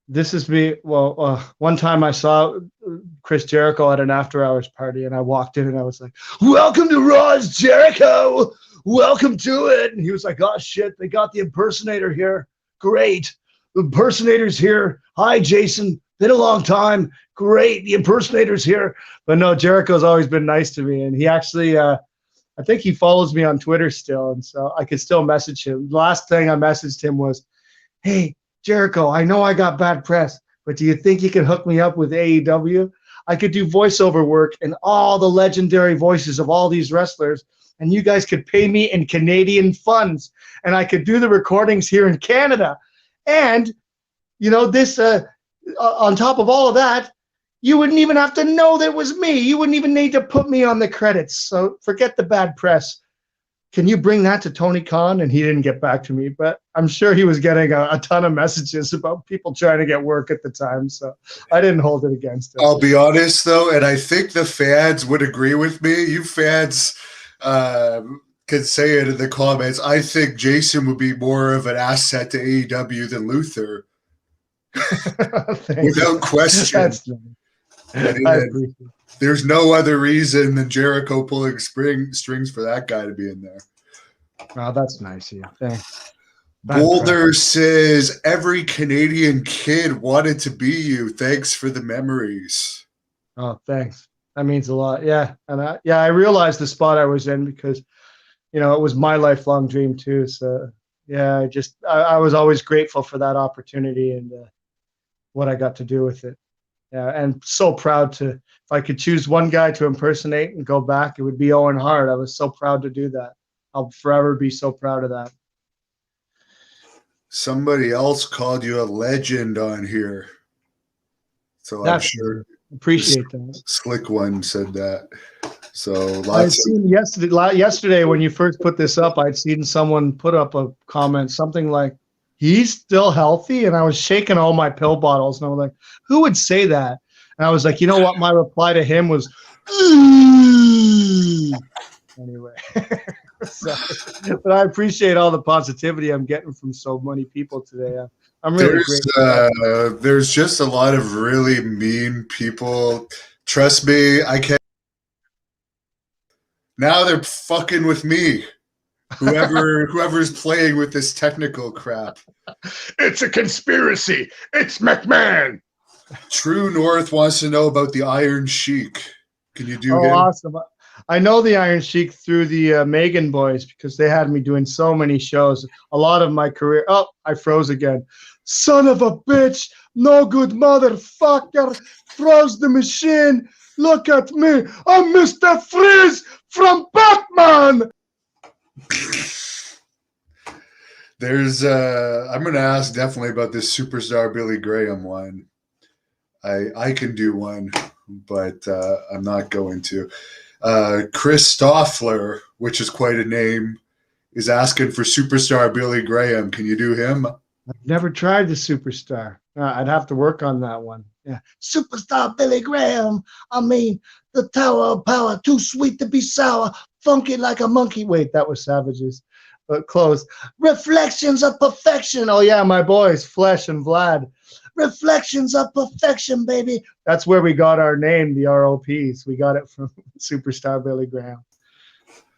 this is me. Well, one time I saw Chris Jericho at an after-hours party, and I walked in and I was like, "Welcome to Raw's Jericho. Welcome to it." And he was like, "Oh shit, they got the impersonator here. Great, the impersonator's here. Hi, Jason. Been a long time. Great, the impersonator's here." But no, Jericho's always been nice to me, and he actually, I think he follows me on Twitter still, and so I could still message him. The last thing I messaged him was, "Hey, Jericho, I know I got bad press, but do you think you can hook me up with AEW? I could do voiceover work and all the legendary voices of all these wrestlers, and you guys could pay me in Canadian funds, and I could do the recordings here in Canada. And, this, on top of all of that, you wouldn't even have to know that it was me. You wouldn't even need to put me on the credits. So forget the bad press. Can you bring that to Tony Khan?" And he didn't get back to me, but I'm sure he was getting a ton of messages about people trying to get work at the time. So I didn't hold it against him. I'll be honest, though, and I think the fans would agree with me. You fans can say it in the comments. I think Jason would be more of an asset to AEW than Luther. Without question. There's no other reason than Jericho pulling strings for that guy to be in there. Oh, that's nice of you. Thanks. Boulder says every Canadian kid wanted to be you. Thanks for the memories. Oh, thanks. That means a lot. Yeah. And I realized the spot I was in because, it was my lifelong dream too. So yeah, I was always grateful for that opportunity and what I got to do with it. Yeah, and so proud to, if I could choose one guy to impersonate and go back, it would be Owen Hart. I was so proud to do that. I'll forever be so proud of that. Somebody else called you a legend on here. So I'm sure. Appreciate that. Slick One said that. So I'd seen yesterday when you first put this up, I'd seen someone put up a comment, something like, "He's still healthy?" And I was shaking all my pill bottles. And I was like, who would say that? And I was like, you know what? My reply to him was, anyway. But I appreciate all the positivity I'm getting from so many people today. I'm really grateful. There's just a lot of really mean people. Trust me, I can't. Now they're fucking with me. Whoever's playing with this technical crap. It's a conspiracy. It's McMahon. True North wants to know about the Iron Sheik. Can you do him? Awesome. I know the Iron Sheik through the Megan boys because they had me doing so many shows. A lot of my career. Oh, I froze again. Son of a bitch. No good motherfucker. Froze the machine. Look at me. I'm Mr. Freeze from Batman. There's I'm gonna ask definitely about this Superstar Billy Graham one. I can do one, but I'm not going to. Chris Stoffler, which is quite a name, is asking for Superstar Billy Graham. Can you do him? I've never tried the Superstar. I'd have to work on that one. Yeah, Superstar Billy Graham. I mean, the Tower of Power, too sweet to be sour, funky like a monkey. Wait, that was Savages, but close. Reflections of Perfection. Oh yeah, my boys, Flesh and Vlad. Reflections of Perfection, baby. That's where we got our name, the ROPs. We got it from Superstar Billy Graham.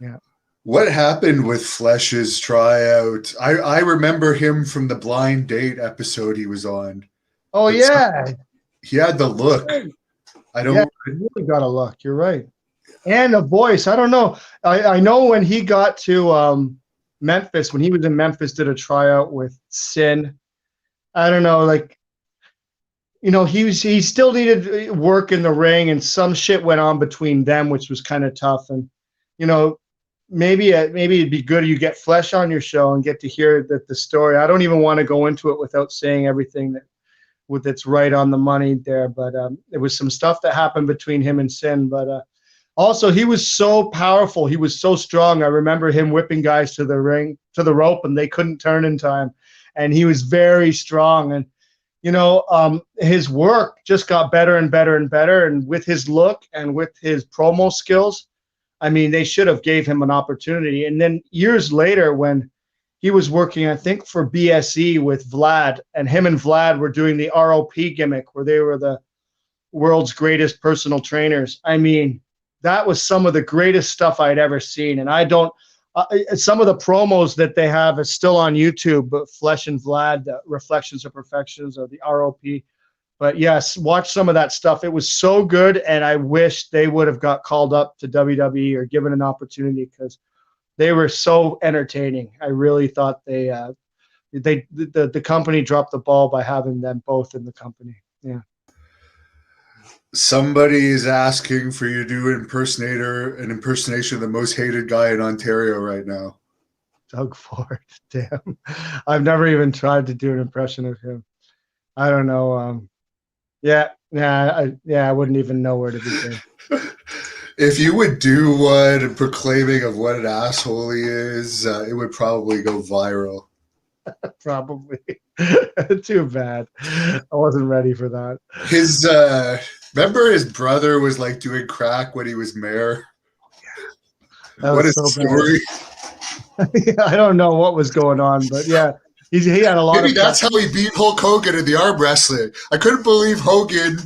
Yeah. What happened with Flesh's tryout? I remember him from the Blind Date episode he was on. Oh, yeah. He had the look. I don't. Yeah, he really got a look. You're right. And a voice. I don't know. I know when he got to Memphis, when he was in Memphis, did a tryout with Sin. I don't know, like, he still needed work in the ring, and some shit went on between them, which was kind of tough. And maybe it'd be good you get Flesh on your show and get to hear the story. I don't even want to go into it without saying everything that's right on the money there. But there was some stuff that happened between him and Sin. But Also, he was so powerful. He was so strong. I remember him whipping guys to the ring, to the rope, and they couldn't turn in time. And he was very strong. And his work just got better and better and better. And with his look and with his promo skills, I mean, they should have gave him an opportunity. And then years later, when he was working, I think, for BSE with Vlad, and him and Vlad were doing the ROP gimmick where they were the world's greatest personal trainers. I mean, that was some of the greatest stuff I'd ever seen. And I don't, some of the promos that they have is still on YouTube, but Flesh and Vlad, Reflections of Perfections, or the ROP. But yes, watch some of that stuff. It was so good, and I wish they would have got called up to WWE or given an opportunity, because they were so entertaining. I really thought the company dropped the ball by having them both in the company. Yeah. Somebody is asking for you to do an impersonation of the most hated guy in Ontario right now. Doug Ford. Damn. I've never even tried to do an impression of him. I don't know. I wouldn't even know where to begin. If you would do one proclaiming of what an asshole he is, it would probably go viral. Probably. Too bad. I wasn't ready for that. Remember his brother was like doing crack when he was mayor? What is the story? Yeah, I don't know what was going on, but yeah, he had a lot Maybe of. That's how he beat Hulk Hogan in the arm wrestling. I couldn't believe Hogan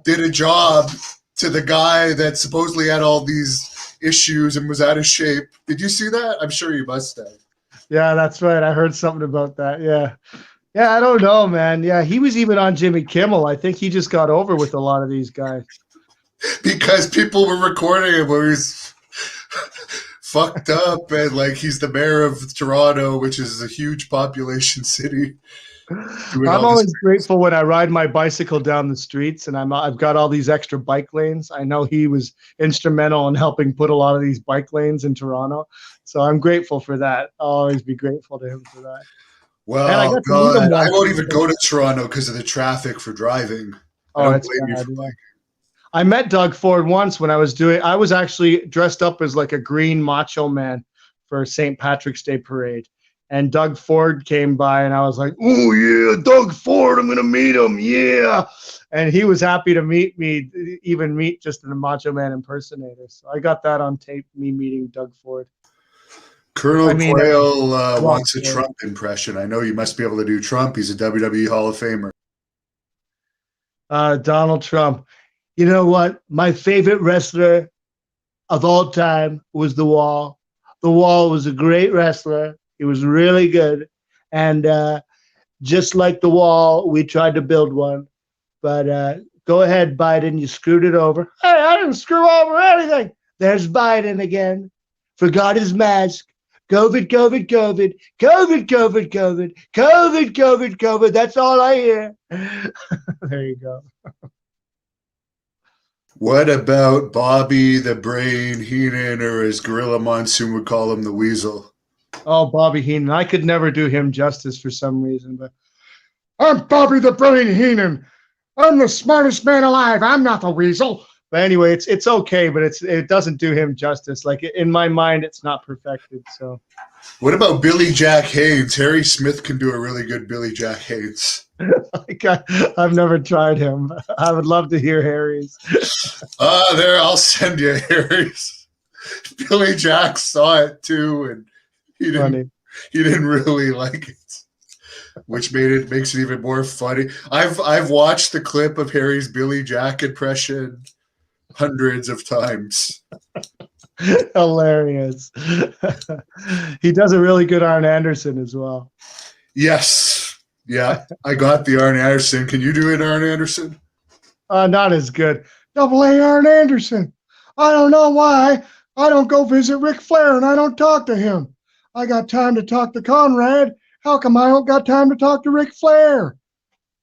did a job to the guy that supposedly had all these issues and was out of shape. Did you see that? I'm sure you must have. Yeah, that's right. I heard something about that. Yeah. Yeah, I don't know, man. Yeah, he was even on Jimmy Kimmel. I think he just got over with a lot of these guys. Because people were recording him where he's fucked up and like he's the mayor of Toronto, which is a huge population city. I'm always grateful when I ride my bicycle down the streets and I've got all these extra bike lanes. I know he was instrumental in helping put a lot of these bike lanes in Toronto. So I'm grateful for that. I'll always be grateful to him for that. Well, God, I won't even go to Toronto because of the traffic for driving. Oh, that's bad. I met Doug Ford once when I was actually dressed up as like a green macho man for St. Patrick's Day parade. And Doug Ford came by and I was like, oh yeah, Doug Ford, I'm going to meet him. Yeah. And he was happy to meet me, even meet just a Macho Man impersonator. So I got that on tape, me meeting Doug Ford. Colonel Quayle wants a Trump impression. I know you must be able to do Trump. He's a WWE Hall of Famer. Donald Trump. You know what? My favorite wrestler of all time was The Wall. The Wall was a great wrestler. He was really good. And just like The Wall, we tried to build one. But go ahead, Biden. You screwed it over. Hey, I didn't screw over anything. There's Biden again. Forgot his mask. COVID, COVID, COVID, COVID, COVID, COVID, COVID, COVID, COVID. That's all I hear. There you go. What about Bobby the Brain Heenan, or as Gorilla Monsoon would call him, the Weasel? Oh, Bobby Heenan. I could never do him justice for some reason, but I'm Bobby the Brain Heenan. I'm the smartest man alive. I'm not the Weasel. But anyway, it's okay, but it doesn't do him justice. Like in my mind, it's not perfected. So, what about Billy Jack Haynes? Harry Smith can do a really good Billy Jack Haynes. I've never tried him. I would love to hear Harry's. There, I'll send you Harry's. Billy Jack saw it too, and he didn't really like it, which makes it even more funny. I've watched the clip of Harry's Billy Jack impression hundreds of times. Hilarious. He does a really good Arn Anderson as well. Yes. Yeah, I got the Arn Anderson. Can you do it, Arn Anderson? Not as good. Double A Arn Anderson. I don't know why I don't go visit Ric Flair and I don't talk to him. I got time to talk to Conrad. How come I don't got time to talk to Ric Flair?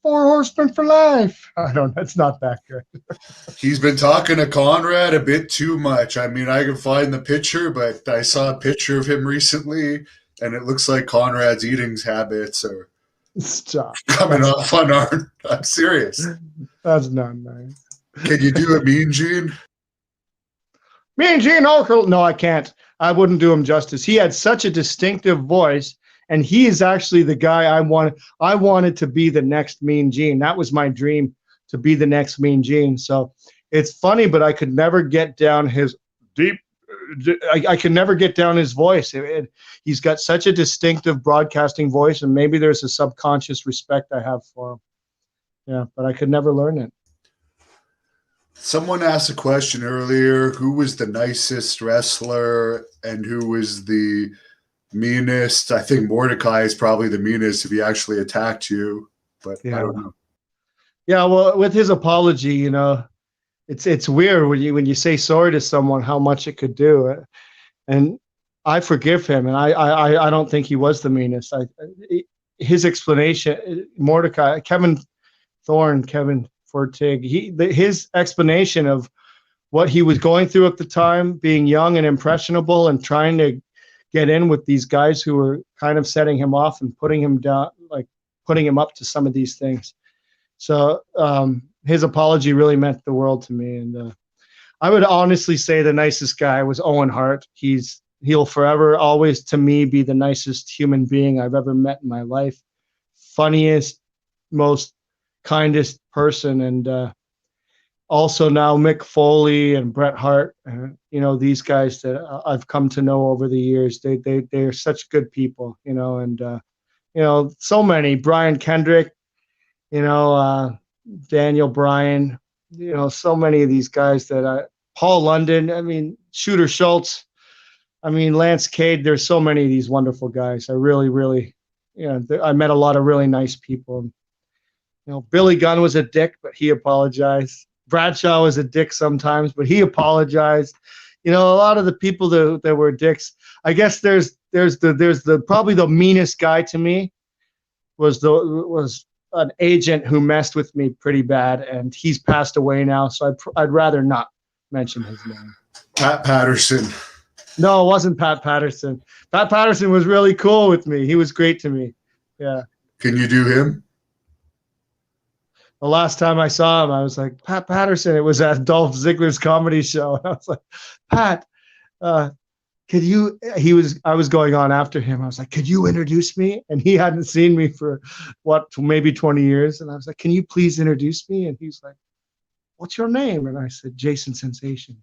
4 Horsemen for life. I don't know. It's not that good. He's been talking to Conrad a bit too much. I mean, I can find the picture, but I saw a picture of him recently, and it looks like Conrad's eating habits are coming off on Arn. I'm serious. That's not nice. Can you do a Mean Gene? Mean Gene Okerlund. No, I can't. I wouldn't do him justice. He had such a distinctive voice, and he is actually the guy I wanted. I wanted to be the next Mean Gene. That was my dream, to be the next Mean Gene. So it's funny, but I could never get down his deep. I could never get down his voice. He's got such a distinctive broadcasting voice, and maybe there's a subconscious respect I have for him. Yeah, but I could never learn it. Someone asked a question earlier: who was the nicest wrestler and who was the meanest? I think Mordecai is probably the meanest if he actually attacked you, but I don't know. Yeah, well, with his apology, it's weird when you say sorry to someone, how much it could do, and I forgive him, and I don't think he was the meanest. His explanation, Mordecai, Kevin Fortig, his explanation of what he was going through at the time, being young and impressionable, and trying to get in with these guys who were kind of setting him off and putting him down, like putting him up to some of these things. So his apology really meant the world to me, and I would honestly say the nicest guy was Owen Hart. He'll forever, always, to me, be the nicest human being I've ever met in my life. Funniest, most kindest person, and also now Mick Foley and Bret Hart. These guys that I've come to know over the years. They're such good people, and so many. Brian Kendrick, Daniel Bryan, so many of these guys Paul London, Shooter Schultz, Lance Cade. There's so many of these wonderful guys. I really, really, I met a lot of really nice people. Billy Gunn was a dick, but he apologized. Bradshaw was a dick sometimes, but he apologized. A lot of the people that were dicks. I guess there's probably the meanest guy to me was an agent who messed with me pretty bad, and he's passed away now, so I'd rather not mention his name. Pat Patterson. No, it wasn't Pat Patterson. Pat Patterson was really cool with me. He was great to me. Yeah. Can you do him? The last time I saw him, I was like, Pat Patterson. It was at Dolph Ziggler's comedy show. I was like, Pat, could you? I was going on after him. I was like, could you introduce me? And he hadn't seen me for maybe 20 years. And I was like, can you please introduce me? And he's like, what's your name? And I said, Jason Sensation.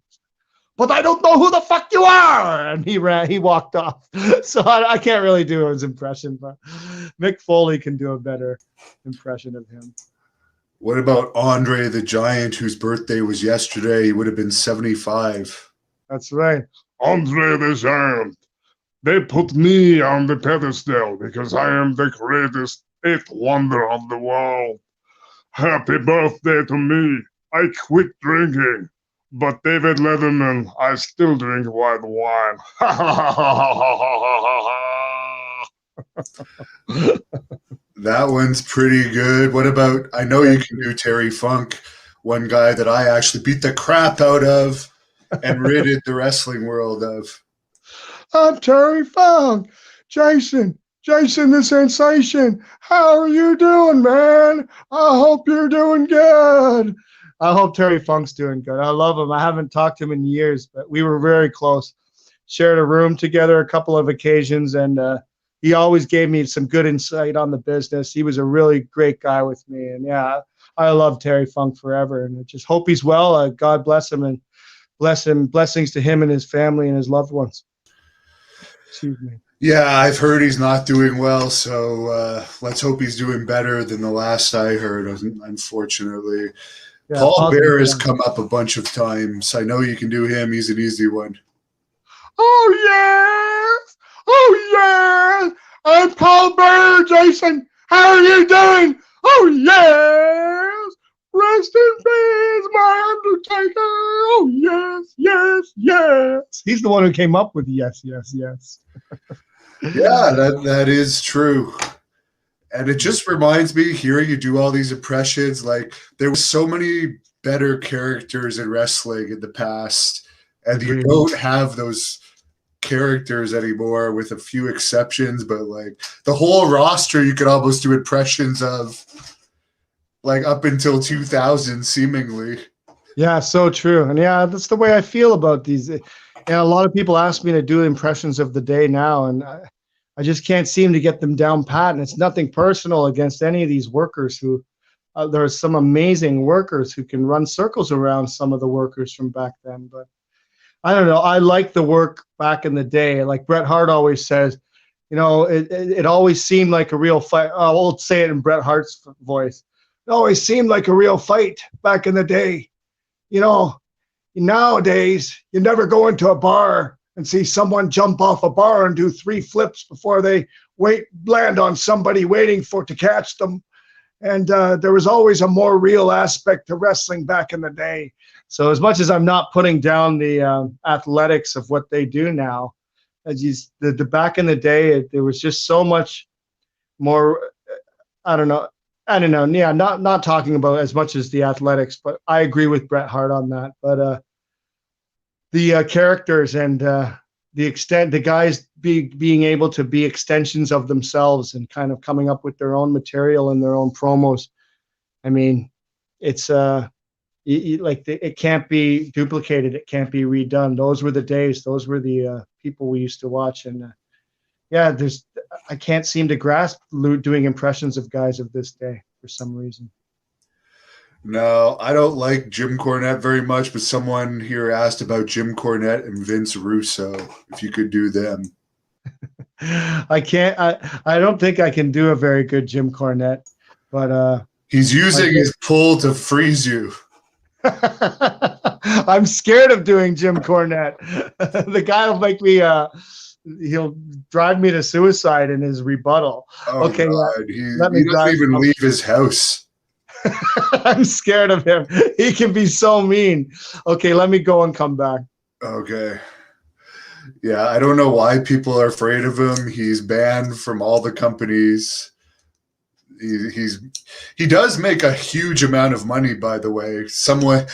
But I don't know who the fuck you are. And he walked off. So I can't really do his impression, but Mick Foley can do a better impression of him. What about Andre the Giant, whose birthday was yesterday? He would have been 75. That's right. Andre the Giant. They put me on the pedestal because I am the greatest eighth wonder of the world. Happy birthday to me. I quit drinking. But David Letterman, I still drink white wine. That one's pretty good. What about, I know you can do Terry Funk, one guy that I actually beat the crap out of and ridded the wrestling world of. I'm Terry Funk. Jason the Sensation. How are you doing, man? I hope you're doing good. I hope Terry Funk's doing good. I love him. I haven't talked to him in years, but we were very close. Shared a room together a couple of occasions, and he always gave me some good insight on the business. He was a really great guy with me, and yeah, I love Terry Funk forever, and I just hope he's well. God bless him, and blessings to him and his family and his loved ones. Excuse me. Yeah, I've heard he's not doing well, so let's hope he's doing better than the last I heard, unfortunately. Yeah, Paul Bear has come up a bunch of times. I know you can do him. He's an easy one. Oh, yes. Oh, yes. I'm Paul Bear, Jason. How are you doing? Oh, yes. Rest in peace, my Undertaker. Oh, yes, yes, yes. He's the one who came up with yes, yes, yes. Yeah, that is true. And it just reminds me, hearing you do all these impressions, like there were so many better characters in wrestling in the past, and you don't have those characters anymore with a few exceptions, but like the whole roster you could almost do impressions of, like up until 2000 seemingly. Yeah, so true. And yeah, that's the way I feel about these. And a lot of people ask me to do impressions of the day now, and I just can't seem to get them down pat. And it's nothing personal against any of these workers who, there are some amazing workers who can run circles around some of the workers from back then. But I don't know. I like the work back in the day. Like Bret Hart always says, it always seemed like a real fight. I'll say it in Bret Hart's voice. It always seemed like a real fight back in the day. You know, nowadays, you never go into a bar and see someone jump off a bar and do 3 flips before they land on somebody waiting to catch them. And there was always a more real aspect to wrestling back in the day. So as much as I'm not putting down the athletics of what they do now, the back in the day, there was just so much more. I don't know. Yeah, not talking about as much as the athletics, but I agree with Bret Hart on that. But the characters and the guys being able to be extensions of themselves and kind of coming up with their own material and their own promos. I mean, it's it can't be duplicated. It can't be redone. Those were the days. Those were the people we used to watch. And yeah, I can't seem to grasp doing impressions of guys of this day for some reason. No, I don't like Jim Cornette very much, but someone here asked about Jim Cornette and Vince Russo, if you could do them. I can't. I don't think I can do a very good Jim Cornette, but he's using his pull to freeze you. I'm scared of doing Jim Cornette. The guy will make me. He'll drive me to suicide in his rebuttal. Oh, okay, God. He doesn't even leave his house. I'm scared of him. He can be so mean. Okay, let me go and come back. Okay. Yeah, I don't know why people are afraid of him. He's banned from all the companies. He does make a huge amount of money, by the way. Someone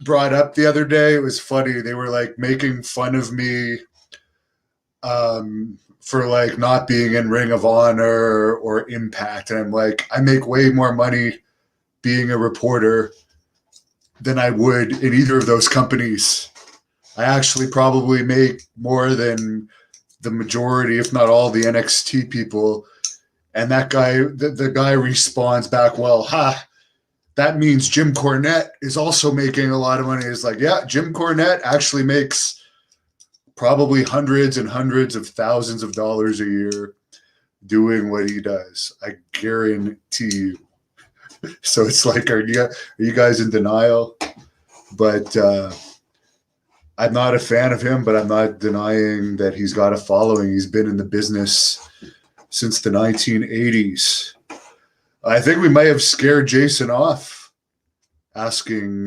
brought up the other day, it was funny, they were like making fun of me for like not being in Ring of Honor or Impact, and I'm like, I make way more money being a reporter than I would in either of those companies. I actually probably make more than the majority, if not all, the NXT people. And that guy, the guy responds back, well, that means Jim Cornette is also making a lot of money. It's like, yeah, Jim Cornette actually makes probably hundreds and hundreds of thousands of dollars a year doing what he does. I guarantee you. So it's like, are you guys in denial? But I'm not a fan of him, but I'm not denying that he's got a following. He's been in the business since the 1980s. I think we may have scared Jason off asking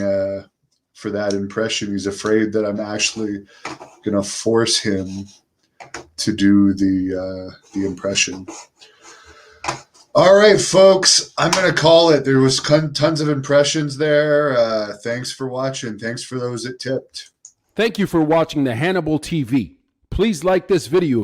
for that impression. He's afraid that I'm actually going to force him to do the impression. All right, folks, I'm going to call it. There was tons of impressions there. Thanks for watching. Thanks for those that tipped. Thank you for watching the Hannibal TV. Please like this video